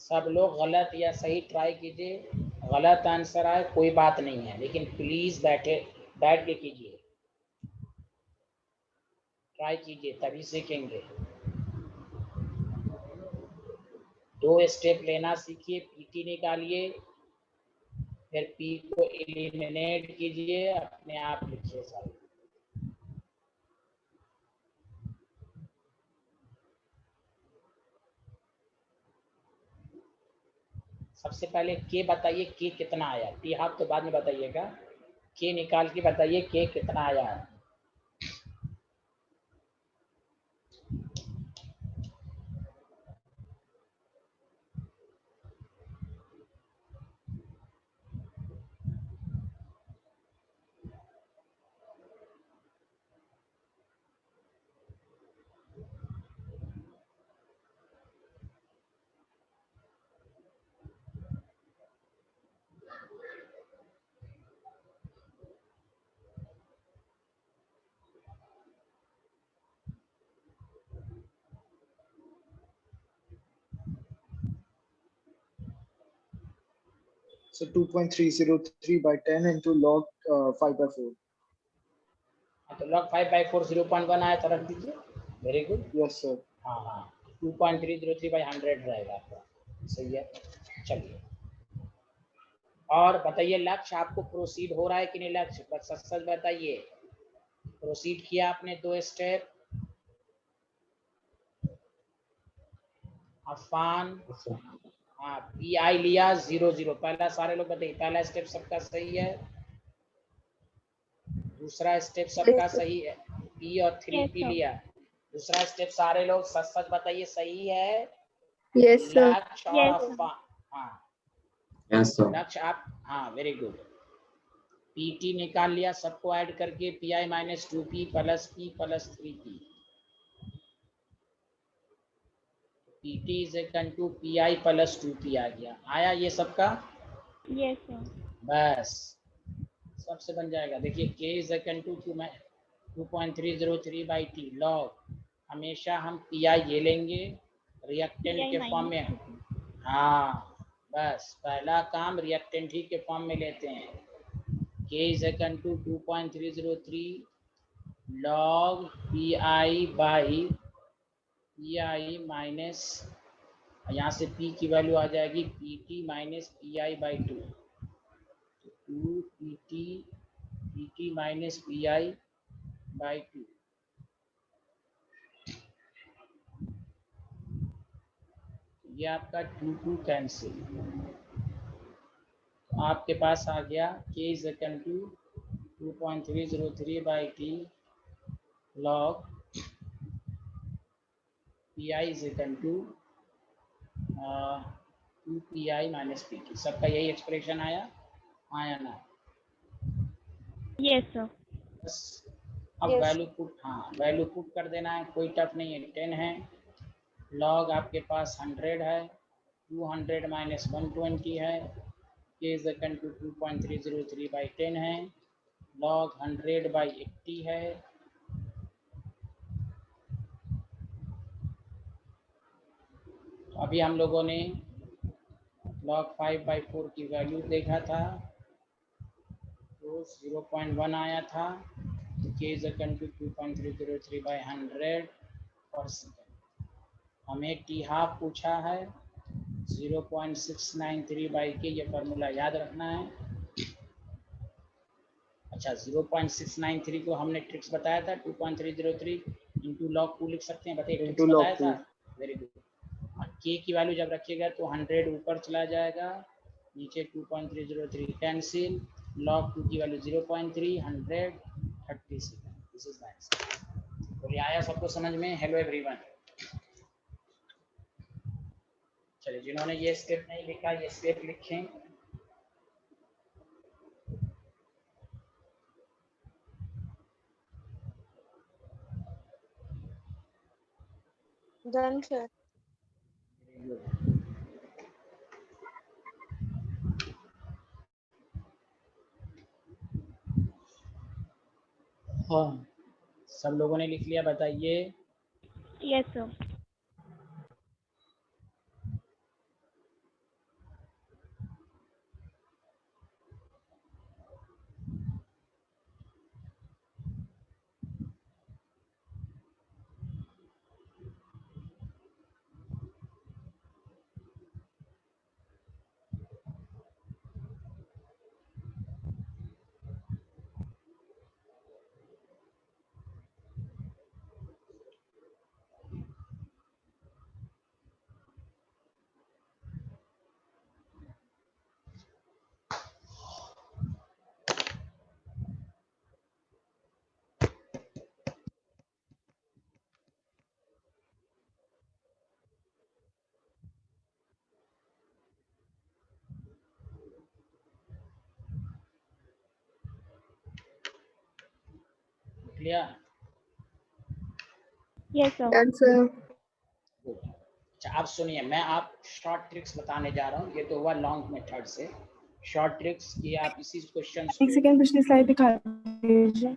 सब लोग गलत या सही ट्राई कीजिए। गलत आंसर आए कोई बात नहीं है, लेकिन प्लीज बैठ के कीजिए, ट्राई कीजिए, तभी सीखेंगे। 2 स्टेप लेना सीखिए, पीटी निकालिए, फिर पी को एलिमिनेट कीजिए, अपने आप लिखिए सारे। सबसे पहले के बताइए, के कितना आया? टी हाफ तो बाद में बताइएगा, के निकाल के बताइए के कितना आया है। So 2.303 by 10 into log 5 by 4. तो log 5 by 4 0.1 आया, तो रख दीजिए। Very good. Yes sir. हाँ 2.303 by 100 रहेगा आपका, सही है। चलिए और बताइए, लक्ष्य आपको प्रोसीड हो रहा है कि नहीं? लक्ष्य बस सच सच बताइए। प्रोसीड किया आपने 2 स्टेप? अफान? हाँ, पी आई लिया 0 पहला, सारे लोग बताइए पहला स्टेप सबका सही है, दूसरा स्टेप सबका सही है, पी और 3p लिया, दूसरा स्टेप सारे लोग सच सच बताइए सही है? Yes, sir. लक्ष्य और अफान, हाँ Yes, sir. लक्ष्य आप, हाँ वेरी गुड। पीटी निकाल लिया सबको ऐड करके, P I minus 2p plus p plus 3p, PT is equal to P I plus 2p आ गया। आया ये सबका? Yes, sir. बस सबसे बन जाएगा। देखिए k is equal to 2.303 by T log, हमेशा हम पी आई ये लेंगे रिएक्टेंट के फॉर्म में। हाँ बस पहला काम रिएक्टेंट ही के फॉर्म में लेते हैं। k is equal to 2.303 log pi by pi minus, यहाँ से p की वैल्यू आ जाएगी pt minus pi by 2, 2pt minus pi by 2। ये आपका 2 कैंसिल, तो आपके पास आ गया k is equal to 2.303 by t log pi is equal to 2pi minus pt। सबका यही एक्सप्रेशन आया ना? Yes sir. बस अब Yes. वैल्यू पुट कर देना है, कोई टफ नहीं है। 10 है, लॉग आपके पास 100 है, 200 माइनस 120 है, k is equal to 2.303 by 10 है, लॉग 100 बाई 80 है, तो अभी हम लोगों ने log 5/4 की वैल्यू देखा था, तो 0.1 आया था, तो k is equal to 2.303 by 100 पर सेकेंड। हमें t हाफ पूछा है, 0.693 बाई के, ये फार्मूला याद रखना है। अच्छा, 0.693 को हमने ट्रिक्स बताया था, 2.303 इंटू लॉग 2 लिख सकते हैं, बताइए ट्रिक्स बताया था। Very good. k की वैल्यू जब रखिएगा तो 100 ऊपर चला जाएगा, नीचे 2.303 कैंसिल, log 2 की value 0.3, 100, 36। This is the answer. तो ये आया सबको समझ में? Hello everyone. चलिए, जिन्होंने ये स्टेप नहीं लिखा ये स्टेप लिखें। Done, sir. हाँ, सब लोगों ने लिख लिया, बताइए। Yes sir. Clear? Yes sir. Done sir. अच्छा, अब सुनिए, मैं आप शॉर्ट ट्रिक्स बताने जा रहा हूँ। ये तो हुआ लॉन्ग मेथड से, शॉर्ट ट्रिक्स की आप इसी क्वेश्चन एक सेकंड पिछली स्लाइड दिखा दीजिए।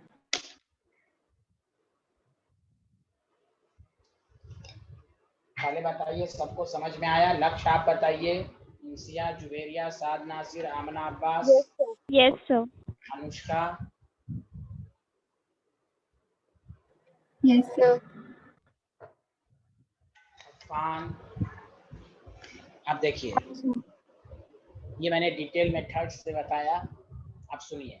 पहले बताइए सबको समझ में आया? लक्ष्य आप बताइए। Insiya, Juveria, Saad Nasir, Amna Abbas, Yes, sir. Yes sir. Anushka, yes sir. Afaan. अब देखिए, ये मैंने डिटेल मेथड से बताया, अब सुनिए।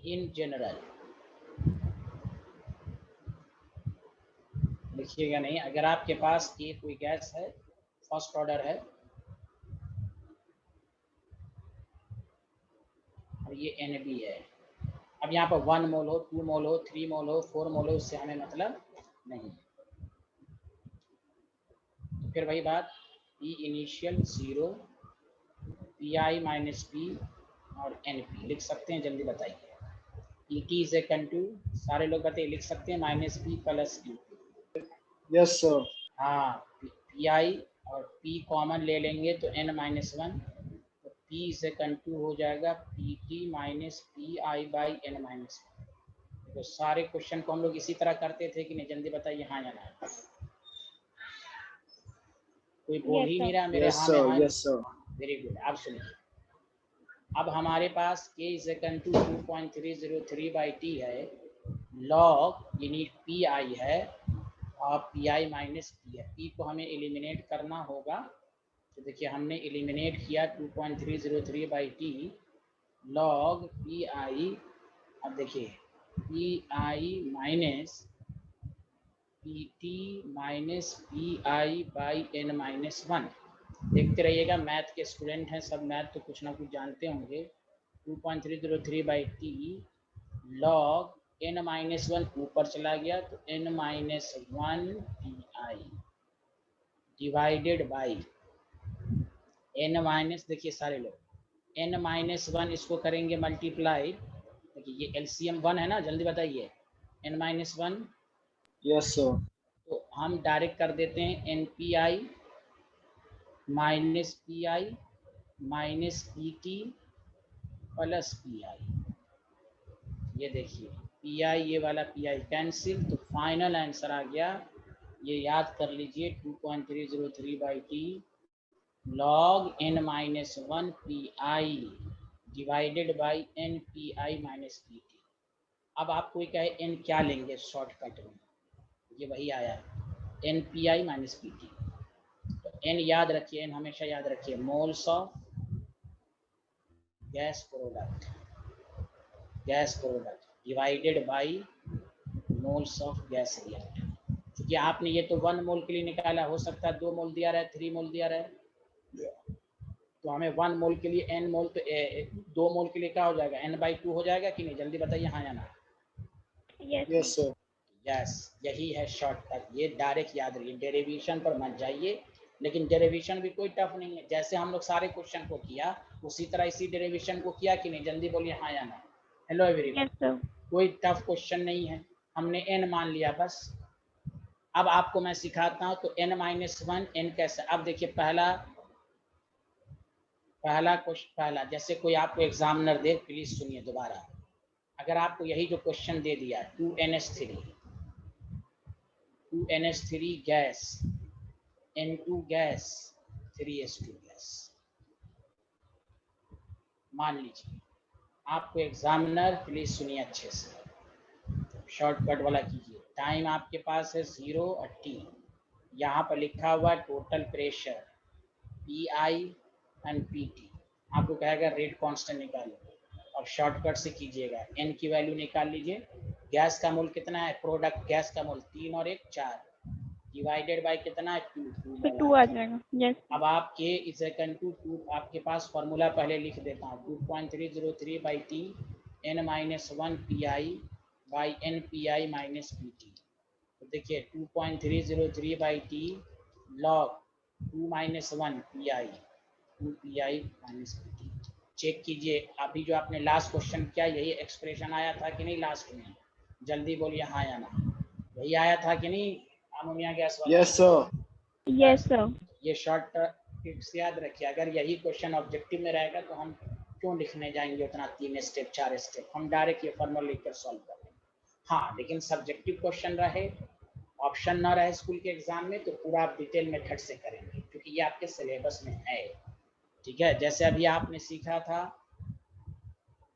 इन जनरल लिखिएगा नहीं, अगर आपके पास ये कोई गैस है, फर्स्ट ऑर्डर है, और ये NB है, अब यहाँ पर 1 मोल हो, 2 मोल हो, 3 मोल हो, 4 मोल हो, उससे हमें मतलब नहीं। तो फिर वही बात, P initial 0, PI minus P और NP लिख सकते हैं, जल्दी बताइए। ET इज इक्वल टू, सारे लोग बताइए, लिख सकते हैं -P plus Q। Yes sir. हाँ, PI और P कॉमन ले लेंगे तो n-1, तो P इज इक्वल टू हो जाएगा PT minus PI by n-1। तो सारे क्वेश्चन को हम लोग इसी तरह करते थे कि नहीं? जल्दी बताइए, हाँ या ना? कोई बोल ही नहीं रहा मेरे यस हाँ सर। में। Yes sir. Very good. आप सुनिए, अब हमारे पास k is equal to 2.303/t है, लॉग यानी pi है और pi माइनस p है। p को हमें एलिमिनेट करना होगा, तो देखिए हमने एलिमिनेट किया 2.303/t लॉग pi। अब देखिए pi माइनस pt माइनस pi/n-1। देखते रहिएगा, मैथ के स्टूडेंट हैं सब, मैथ तो कुछ ना कुछ जानते होंगे। 2.303/t लॉग n-1 ऊपर चला गया तो n-1 pi divided by n-, देखिए सारे लोग n-1 इसको करेंगे मल्टीप्लाई। देखिए ये एलसीएम 1 है ना, जल्दी बताइए। n-1 yes sir. तो हम डायरेक्ट कर देते हैं npi माइनस pi माइनस pt प्लस pi। ये देखिए pi, ये वाला pi कैंसिल, तो फाइनल आंसर आ गया, ये याद कर लीजिए, 2.303/t log n-1 pi divided by npi minus pt। अब आप कोई कहे n क्या लेंगे शॉर्टकट में, ये वही आया npi माइनस pt। तो n याद रखिए, n हमेशा याद रखिए, moles of gas product divided by moles of gas reactant. क्योंकि आपने ये तो 1 मोल के लिए निकाला, हो सकता है 2 मोल दिया रहे, 3 मोल दिया रहे, तो हमें 1 मोल के लिए n मोल, तो 2 मोल के लिए क्या हो जाएगा, n/2 हो जाएगा कि नहीं, जल्दी बताइए हाँ या ना। Yes sir. यस, यही है शॉर्टकट, ये डायरेक्ट याद रखिए, डेरिवेशन पर मत जाइए। लेकिन डेरिवेशन भी कोई टफ नहीं है, जैसे हम लोग सारे क्वेश्चन को किया उसी तरह इसी डेरिवेशन को किया कि नहीं, जल्दी बोलिए हाँ या ना। हेलो एवरीवन, कोई टफ क्वेश्चन नहीं है, हमने n मान लिया बस। अब आपको मैं सिखाता हूँ, तो n-1 n कैसे। अब देखिए पहला जैसे कोई आपको एग्जामिनर दे, प्लीज सुनिए दोबारा। अगर आपको यही जो क्वेश्चन दे दिया 2NH3 gas, N2 gas, 3H2 gas, मान लीजिए आपको एग्जामिनर, प्लीज सुनिए अच्छे से, शॉर्टकट वाला कीजिए। टाइम आपके पास है 0 और t, यहाँ पर लिखा हुआ total pressure PI and PT। आपको कहेगा रेट कांस्टेंट निकालिए, और शॉर्टकट से कीजिएगा, n की वैल्यू निकाल लीजिए। गैस का मोल कितना है, प्रोडक्ट गैस का मोल 3 और 1 4, डिवाइडेड बाय कितना है 2 आ जाएगा। यस। अब आप k इज इक्वल टू 2, आपके पास फॉर्मूला पहले लिख देता हूँ, 2.303/t n-1 pi by npi minus pt। तो देखिए 2.303/t log 2-1 pi 2 pi माइनस pt। चेक कीजिए, अभी जो आपने लास्ट क्वेश्चन किया यही एक्सप्रेशन आया था कि नहीं लास्ट में, जल्दी बोलिए हाँ या ना, यही आया था कि नहीं अमोनिया गैस वाला। Yes sir. Yes sir. ये शॉर्ट टिप्स याद रखिए, अगर यही क्वेश्चन ऑब्जेक्टिव में रहेगा तो हम क्यों लिखने जाएंगे उतना 3 स्टेप 4 स्टेप, हम डायरेक्ट ये फॉर्मूला लिखकर सॉल्व कर लेंगे। हाँ, लेकिन सब्जेक्टिव क्वेश्चन रहे, ऑप्शन ना रहे स्कूल के एग्जाम में, तो पूरा आप डिटेल मेथड से करेंगे, क्योंकि ये आपके सिलेबस में है। ठीक है, जैसे अभी आपने सीखा था,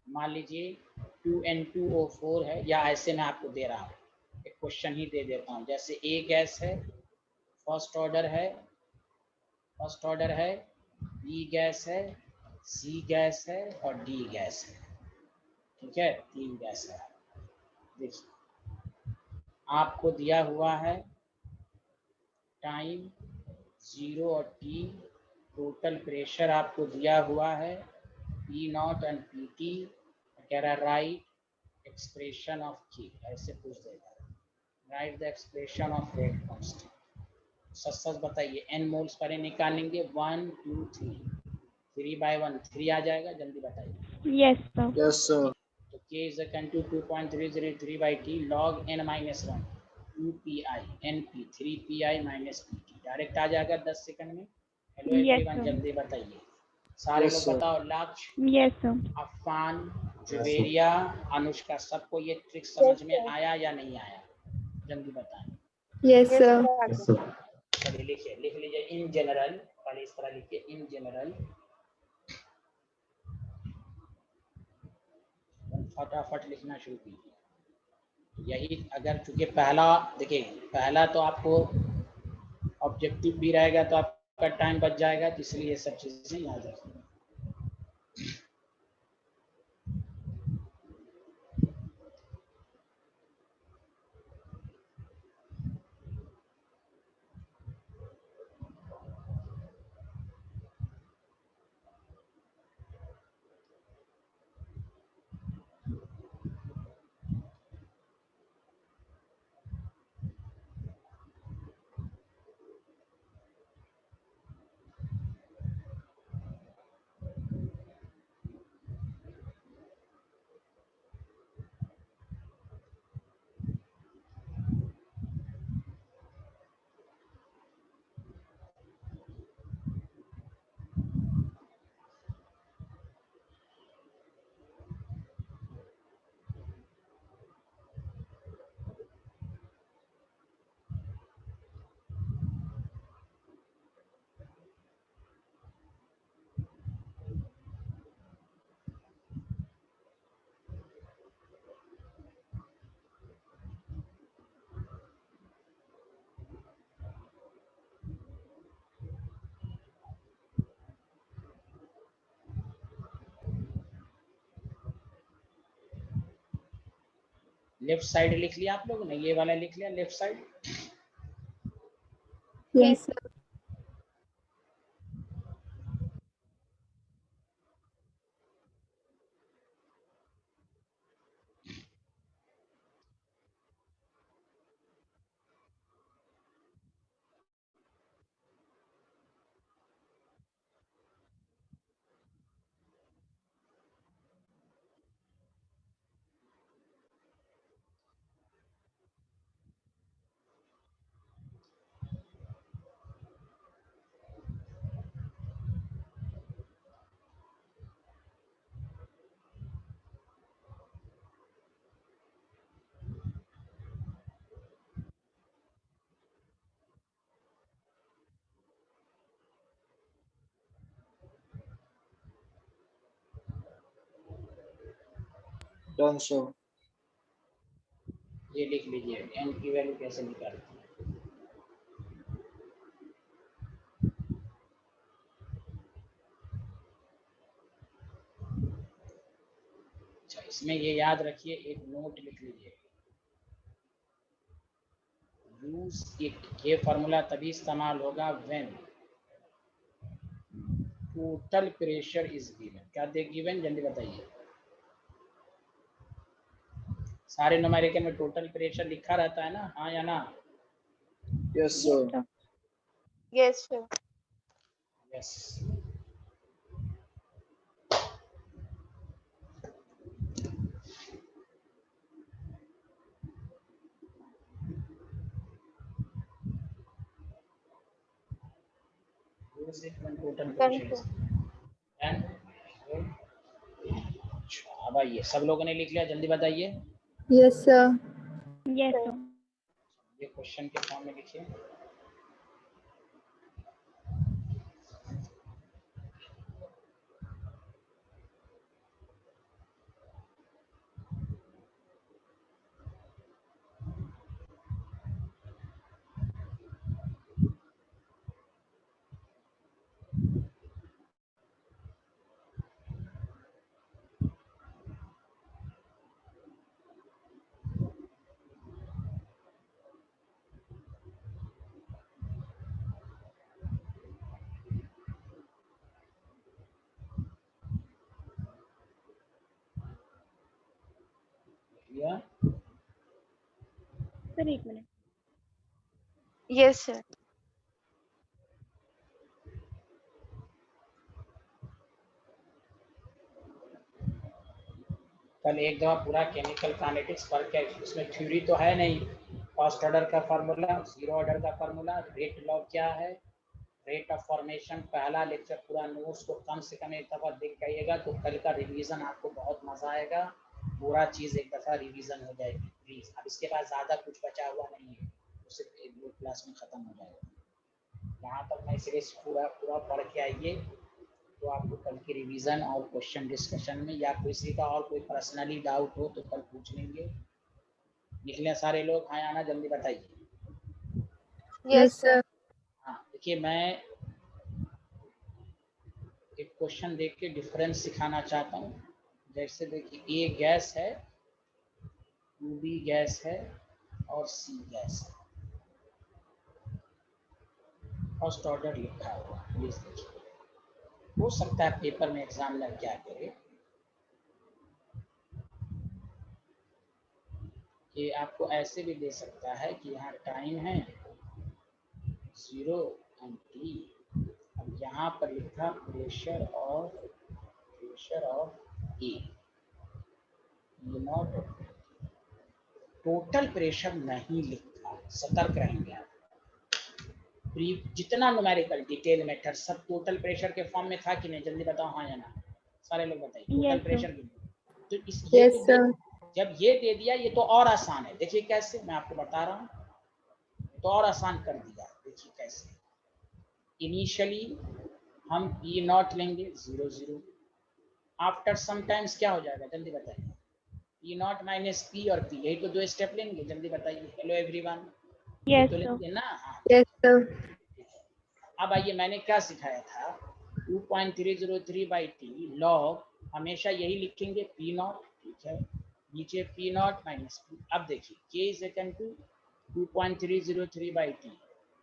मान लीजिए 2N2O4 है, या ऐसे मैं आपको दे रहा हूँ, एक क्वेश्चन ही दे देता हूँ। जैसे A गैस है, फर्स्ट ऑर्डर है, B गैस है, C गैस है और D गैस है। ठीक है, 3 गैस है। देखिए आपको दिया हुआ है टाइम 0 और t, टोटल प्रेशर आपको दिया हुआ है P0 एंड PT, कह रहा है राइट एक्सप्रेशन ऑफ K, ऐसे पूछ देगा, right the expression of rate constant. सच बताइए, n मोल्स पर निकालेंगे, 1 2 3, 3/1 3 आ जाएगा, जल्दी बताइए। Yes sir. Yes sir. तो k is equal to 2.303/t log n-1 2 pi np 3 pi minus pt, direct आ जाएगा 10 सेकंड में। हेलो एवरीवन, जल्दी बताइए, सारे लोग बताओ। लक्ष्य, यस सर। अफान, जुबेरिया, अनुष्का, सबको ये ट्रिक समझ में आया या नहीं आया, जल्दी बताएं। Yes Yes, sir. sir. Yes, sir. चलिए लिख लीजिए इन जनरल, पहले इस तरह लिखिए इन जनरल फटाफट लिखना शुरू कीजिए। यही अगर चूंकि पहला देखिए, पहला तो आपको ऑब्जेक्टिव भी रहेगा तो आपका टाइम बच जाएगा, तो इसलिए ये सब चीजें याद रखिए। लेफ्ट साइड लिख लिया आप लोगों ने, ये वाला लिख लिया left side. Yes sir. Done sir. ये लिख लीजिए n की वैल्यू कैसे निकालते हैं। अच्छा, इसमें ये याद रखिए, एक नोट लिख लीजिए, यूज इट, ये फॉर्मूला तभी इस्तेमाल होगा when total pressure is given. क्या दे गिवन, जल्दी बताइए। सारे न्यूमेरिकल में टोटल प्रेशर लिखा रहता है ना, हाँ या ना? Yes sir. Yes, sir. Yes. Total Done, pressure sir. अब आइए, सब लोगों ने लिख लिया, जल्दी बताइए। Yes sir. Yes Sir. Sir. ये क्वेश्चन के फॉर्म में लिखिए। लिया? सर एक मिनट। Yes, sir. कल एक दफा पूरा केमिकल काइनेटिक्स पढ़ के, उसमें थ्योरी तो है नहीं, फर्स्ट ऑर्डर का फार्मूला, जीरो ऑर्डर का फार्मूला, रेट लॉ क्या है, रेट ऑफ फॉर्मेशन, पहला लेक्चर पूरा नोट्स को कम से कम एक दफ़ा देख के आइएगा, तो कल का रिवीजन आपको बहुत मज़ा आएगा, पूरा चीज़ एक दफ़ा रिवीजन हो जाएगी प्लीज़। अब इसके बाद ज़्यादा कुछ बचा हुआ नहीं है, तो सिर्फ एक दो क्लास में ख़त्म हो जाएगा। यहाँ तक मैं इसलिए पूरा पूरा पढ़ के आइए, तो आपको कल की रिवीजन और क्वेश्चन डिस्कशन में या किसी का और कोई पर्सनली डाउट हो तो कल पूछ लेंगे। लिख लें सारे लोग? हाँ आना जल्दी बताइए। Yes, sir. हाँ देखिए, मैं एक क्वेश्चन देख के डिफरेंस सिखाना चाहता हूँ। जैसे देखिए, ए गैस है, बी गैस है और सी गैस है। फर्स्ट ऑर्डर लिखा हुआ, प्लीज देखिए। हो सकता है पेपर में एग्जामिनर क्या करे कि आपको ऐसे भी दे सकता है कि यहाँ टाइम है 0 एंड टी। अब यहाँ पर लिखा pressure of A not, total pressure नहीं लिखा, सतर्क रहेंगे आप। जितना न्यूमेरिकल डिटेल मेथड सब टोटल प्रेशर के फॉर्म में था कि नहीं? जल्दी बताओ हाँ या ना, सारे लोग बताइए। Total Yes, sir. प्रेशर तो इस Yes, तो sir. जब ये दे दिया, ये तो और आसान है। देखिए कैसे, मैं आपको बता रहा हूँ, तो और आसान कर दिया। देखिए कैसे, इनिशियली हम पी नॉट लेंगे 0 0। आफ्टर समटाइम्स क्या हो जाएगा जल्दी बताइए? पी नॉट माइनस पी और पी, यही तो दो स्टेप लेंगे। जल्दी बताइए। हेलो एवरीवन, Yes, तो sir. लेंगे ना? हाँ Yes, sir. अब आइए, मैंने क्या सिखाया था? 2.303/t लॉग, हमेशा यही लिखेंगे पी नॉट, ठीक है, नीचे पी नॉट माइनस पी। अब देखिए k is equal to 2.303/t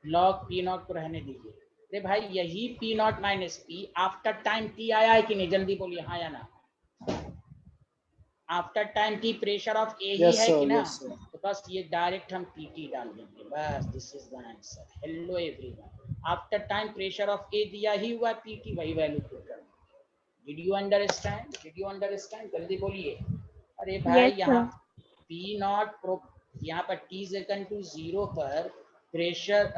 log P naught को रहने दीजिए। अरे भाई, यही P naught minus P after time T आया है कि नहीं? जल्दी बोलिए हाँ या ना। After time T pressure of A ही है कि ना? तो बस ये डायरेक्ट हम पीटी डाल देंगे, बस this is the answer. Hello everyone, after time pressure of A दिया ही हुआ पीटी, वही वैल्यू पुट कर देंगे। Did you understand? Did you understand? जल्दी बोलिए। अरे भाई Yes, यहाँ sir. पी नॉट, यहाँ पर टी इज इक्वल टू 0 पर प्रेशर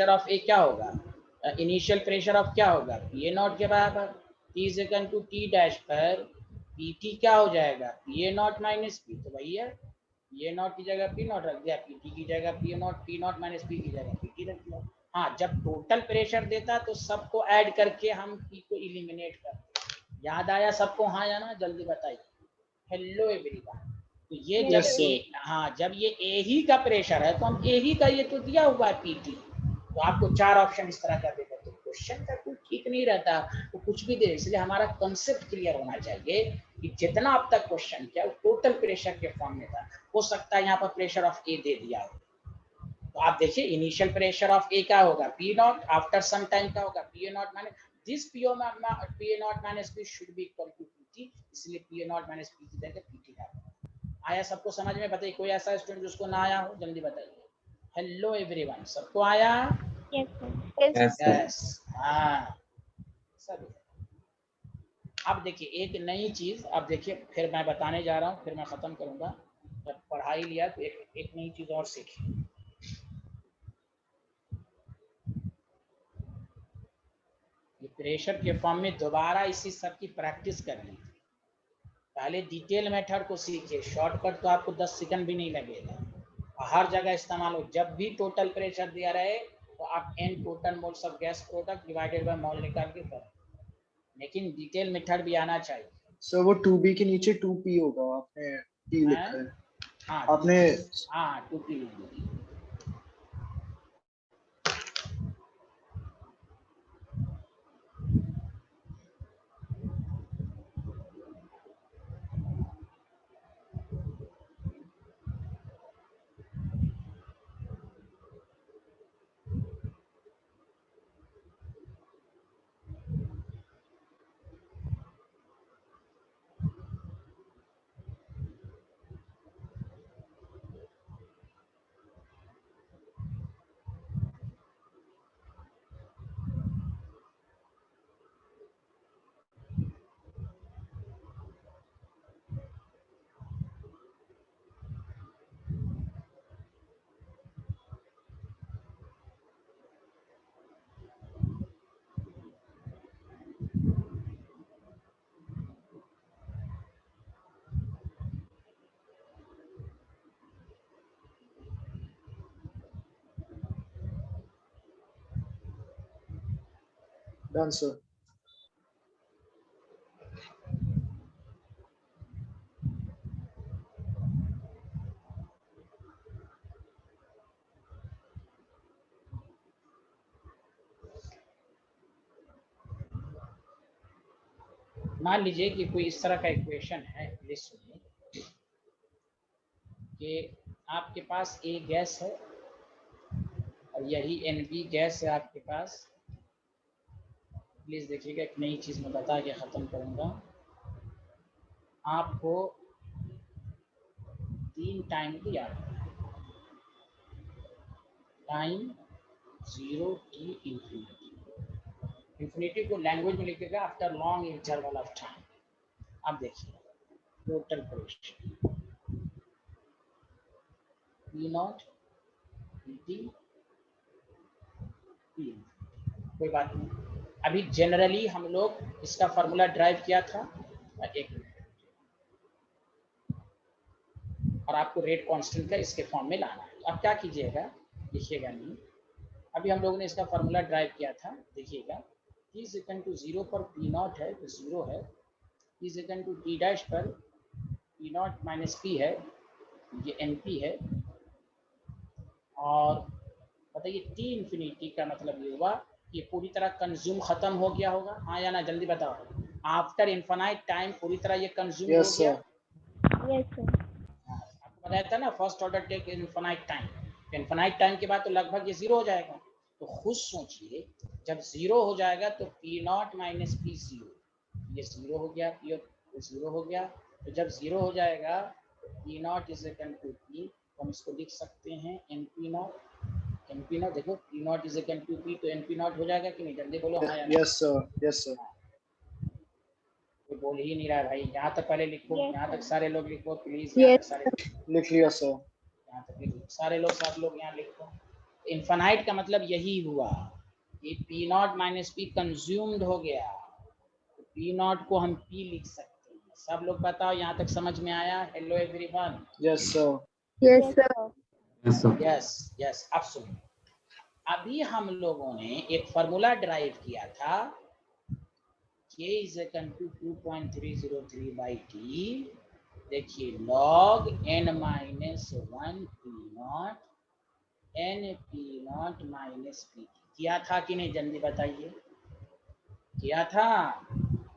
ऑफ ए क्या होगा? इनिशियल प्रेशर ऑफ क्या होगा? पी ए नॉट के बराबर। T is equal to T dash पर पी टी क्या हो जाएगा? P A naught minus P, तो वही है। पी ए नॉट की जगह पी नॉट रख दिया, पी टी की जगह पी नॉट माइनस पी की जगह पी टी रख दिया। हाँ, जब टोटल प्रेशर देता तो सबको ऐड करके हम पी को इलिमिनेट करते। याद आया सबको हाँ या ना? जल्दी बताइए। हेलो एवरीवन, तो ये Yes, जब Yes, sir. sir. ए, हाँ, जब ये ए ही का प्रेशर है तो हम ए ही का, ये तो दिया हुआ है पीटी, तो आपको 4 ऑप्शन इस तरह का देगा। तो क्वेश्चन का कुछ ठीक नहीं रहता, तो कुछ भी दे। इसलिए हमारा कंसेप्ट क्लियर होना चाहिए कि जितना अब तक क्वेश्चन किया वो टोटल प्रेशर के फॉर्म में था। हो सकता है यहाँ पर प्रेशर ऑफ ए दे दिया हो, तो आप देखिए इनिशियल प्रेशर ऑफ ए क्या होगा? P naught, after some time क्या होगा? P A naught minus this P A naught minus P should be equal to PT, इसलिए P A naught minus P की जगह पीटी का। आया सबको समझ में? बताइए, कोई ऐसा स्टूडेंट जिसको ना आया हो जल्दी बताइए। हेलो एवरीवन, सबको आया? Yes, sir. Yes, Yes, sir. Yes, हाँ सब। अब देखिए एक नई चीज, अब देखिए फिर मैं बताने जा रहा हूँ, फिर मैं खत्म करूंगा। जब पढ़ाई लिया तो एक नई चीज और सीखी। ये प्रेशर के फॉर्म में दोबारा इसी सब की प्रैक्टिस करनी है। पहले डिटेल मेथड को सीखिए, शॉर्टकट तो आपको 10 सेकंड भी नहीं लगेगा। हर जगह इस्तेमाल हो, जब भी टोटल प्रेशर दिया रहे तो आप n total moles of gas product divided by mole निकाल के करें, लेकिन डिटेल मेथड भी आना चाहिए। सर वो 2b के नीचे 2p होगा, आपने p लिखा है। हाँ आपने हाँ 2p लिख दी। Done, sir. मान लीजिए कि कोई इस तरह का इक्वेशन है, प्लीज सुनिए कि आपके पास ए गैस है और यही NB गैस है आपके पास। प्लीज देखिएगा, एक नई चीज मैं बता के खत्म करूंगा। आपको 3 टाइम दिया, टाइम 0 T इंफिनिटी। इंफिनिटी को लैंग्वेज में लिखिएगा after long interval of time. अब देखिए total pressure P0 PT P, कोई बात नहीं। अभी जनरली हम लोग इसका फॉर्मूला ड्राइव किया था, एक मिनट, और आपको रेट कांस्टेंट का इसके फॉर्म में लाना है। तो आप क्या कीजिएगा, लिखिएगा नहीं, अभी हम लोगों ने इसका फॉर्मूला ड्राइव किया था। देखिएगा T इज इक्वल टू 0 पर P0 है तो 0 है, T is equal to T dash पर P0 माइनस P है, ये NP है। और बताइए T इंफिनिटी का मतलब ये हुआ ये पूरी तरह कंज्यूम खत्म हो गया होगा, हाँ या ना, जल्दी बताओ। आफ्टर इनफाइनाइट टाइम पूरी तरह ये कंज्यूम Yes, हो गया। sir. Yes, sir. आपको बताया था ना, first order take infinite time. Infinite time के बाद तो लगभग ये 0 हो जाएगा। तो खुद सोचिए, जब 0 हो जाएगा तो P0 माइनस P 0, ये 0 हो गया, P 0 हो गया। तो जब 0 हो जाएगा P0 is equal to P, हम इसको लिख सकते हैं NP0। NP0 देखो, P0 is equal to P, तो NP0 हो जाएगा कि नहीं, जल्दी बोलो हाँ या ना। Yes, sir. Yes, sir. कोई बोल ही नहीं रहा है भाई, यहाँ तक पहले लिखो, Yes, यहाँ तक sir. सारे लोग लिखो प्लीज, यहाँ तक Yes. सारे, लिख लिया, sir. यहाँ तक लिखो सारे लोग, सब लोग यहाँ लिखो। इनफाइनाइट का मतलब यही हुआ कि P0 माइनस P कंज्यूम्ड हो गया, तो P0 को हम P लिख सकते हैं। सब लोग बताओ, यहाँ तक समझ में आया? Hello everyone. Yes, sir. Yes, sir. Yes, sir. Yes yes. अब सुनो, अभी हम लोगों ने एक फार्मूला ड्राइव किया था, K is equal to 2.303 by T। देखिए log n minus 1 P0 n P0 minus P किया था कि नहीं, जल्दी बताइए, किया था?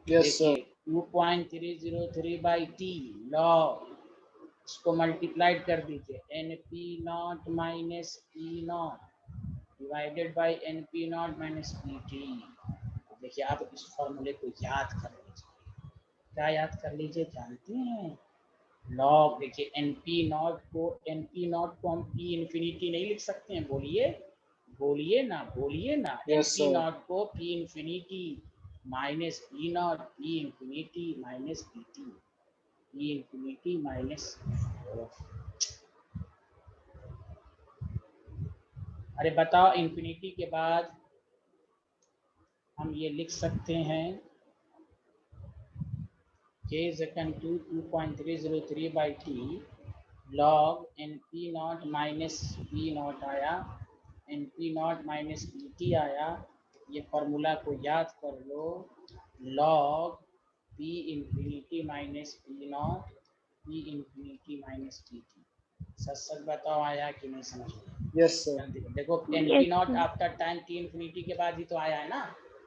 Yes, sir. देखिए 2.303 by T log, इसको मल्टीप्लाइड कर दीजिए, NP0 minus P0 divided by NP0 minus PT। देखिए आप इस फॉर्मूले को याद कर लीजिए। क्या याद कर लीजिए, जानते हैं? लॉग, देखिए NP0 को हम P इंफिनिटी नहीं लिख सकते हैं, बोलिए बोलिए ना, बोलिए ना। Yes, sir. NP0 को P infinity minus P0, P infinity minus PT, P infinity minus, अरे बताओ, इंफिनिटी के बाद हम ये लिख सकते हैं K is equal to 2.303 by T log NP0 minus P0 आया, NP0 माइनस PT आया। ये फॉर्मूला को याद कर लो, log P infinity minus P0, P infinity minus PT। सच सच बताओ, आया कि नहीं समझ में? Yes, sir. देखो NP0 after time T infinity के बाद ही तो आया है ना,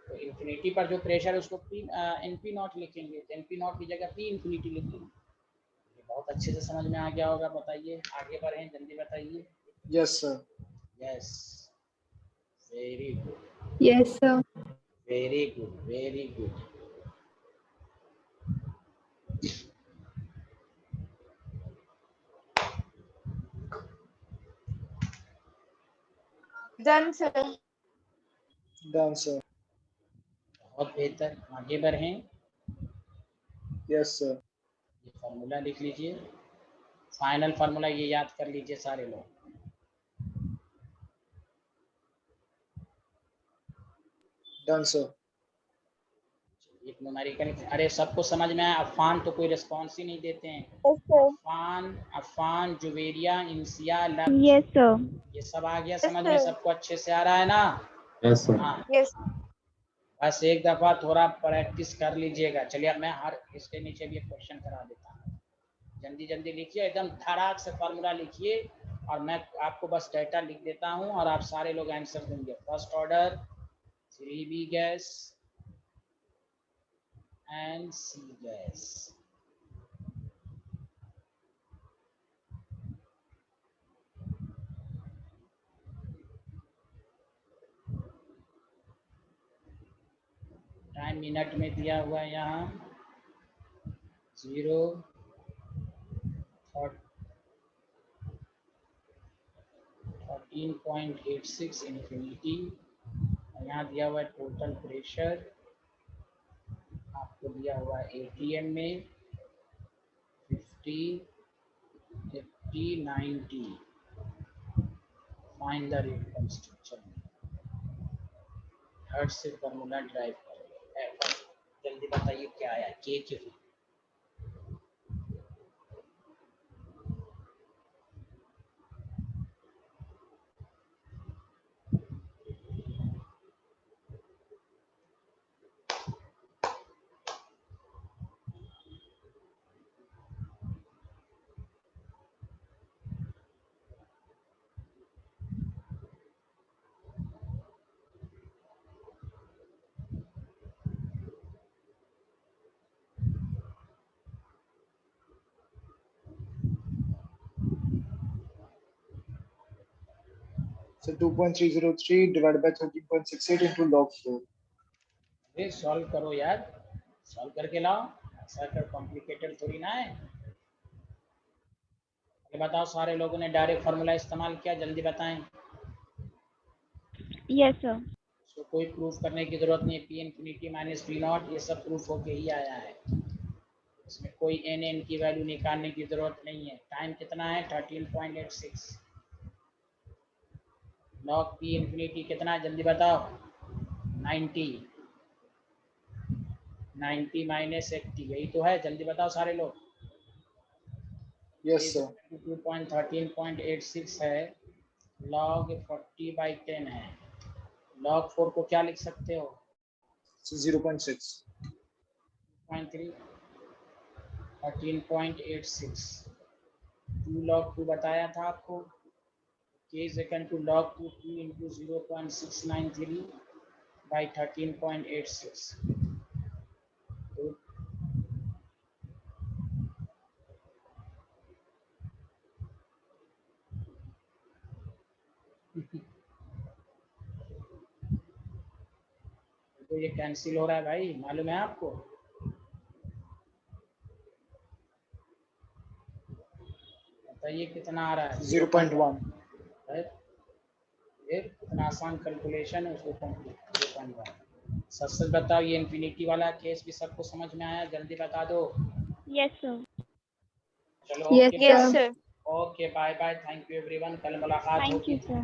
तो इंफिनिटी पर जो प्रेशर है उसको NP0 लिखेंगे, तो NP0 की जगह P इंफिनिटी लिखेंगे। ये बहुत अच्छे से समझ में आ गया होगा। बताइए, आगे बढ़ें, जल्दी बताइए। Yes, sir. Yes, very good, Yes, sir. Very good, very good. Done, sir. Done, sir. बहुत बेहतर, आगे बढ़ें। Yes, sir. ये फार्मूला लिख लीजिए, फाइनल फार्मूला ये याद कर लीजिए सारे लोग। Done, sir. एक न्यूमेरिकल, अरे सबको समझ में आया? अफान तो कोई रिस्पॉन्स ही नहीं देते हैं। Yes, sir. अफान, जुवेरिया, इंसिया, लक्ष्य, Yes, sir. ये सब आ गया Yes, समझ में? sir. सबको अच्छे से आ रहा है ना? Yes, sir. हाँ Yes. बस एक दफा थोड़ा प्रैक्टिस कर लीजिएगा। चलिए अब मैं हर इसके नीचे भी एक क्वेश्चन करा देता हूँ। जल्दी जल्दी लिखिए, एकदम धड़ाक से फार्मूला लिखिए और मैं आपको बस डेटा लिख देता हूँ और आप सारे लोग आंसर देंगे। First order 3B gas and C gas. Time minute में दिया हुआ है यहाँ 13.86 इन्फिनिटी। यहाँ दिया हुआ है टोटल प्रेशर, आपको दिया हुआ है ATM में 50, 50, 90। Find the rate construction. हर्ट से फॉर्मूला ड्राइव करेंगे। जल्दी बताइए क्या आया के क्यों। So 2.303 divided by 13.68 into log 4. अरे सॉल्व करो यार, सॉल्व करके लाओ, ऐसा कर कॉम्प्लिकेटेड थोड़ी ना है। ये बताओ सारे लोगों ने डायरेक्ट फार्मूला इस्तेमाल किया, जल्दी बताएं। Yes sir. तो कोई प्रूफ करने की जरूरत नहीं है। P infinity minus P not ये सब प्रूफ होके ही आया है, इसमें कोई n की वैल्यू निकालने की जरूरत नहीं है। टाइम कितना है 13.86। लॉग P इन्फिनिटी कितना है जल्दी बताओ। 90 माइनस 80 यही तो है, जल्दी बताओ सारे लोग। Yes sir. 2.13.86 है, log 40/10 है। log 4 को क्या लिख सकते हो? So 0.6. 13.86 2 log 2 बताया था आपको। k is equal to log 2 into 0.693 by 13.86। तो ये कैंसिल हो रहा है भाई, मालूम है आपको? बताइए कितना आ रहा है? 0.1. इतना आसान कैलकुलेशन है उसको कंप्लीट 0.1। सच बताओ ये इन्फिनिटी वाला केस भी सबको समझ में आया? जल्दी बता दो। Yes sir. चलो Yes, okay sir. Okay bye bye, thank you everyone, कल मुलाकात थैंक होगी। You sir.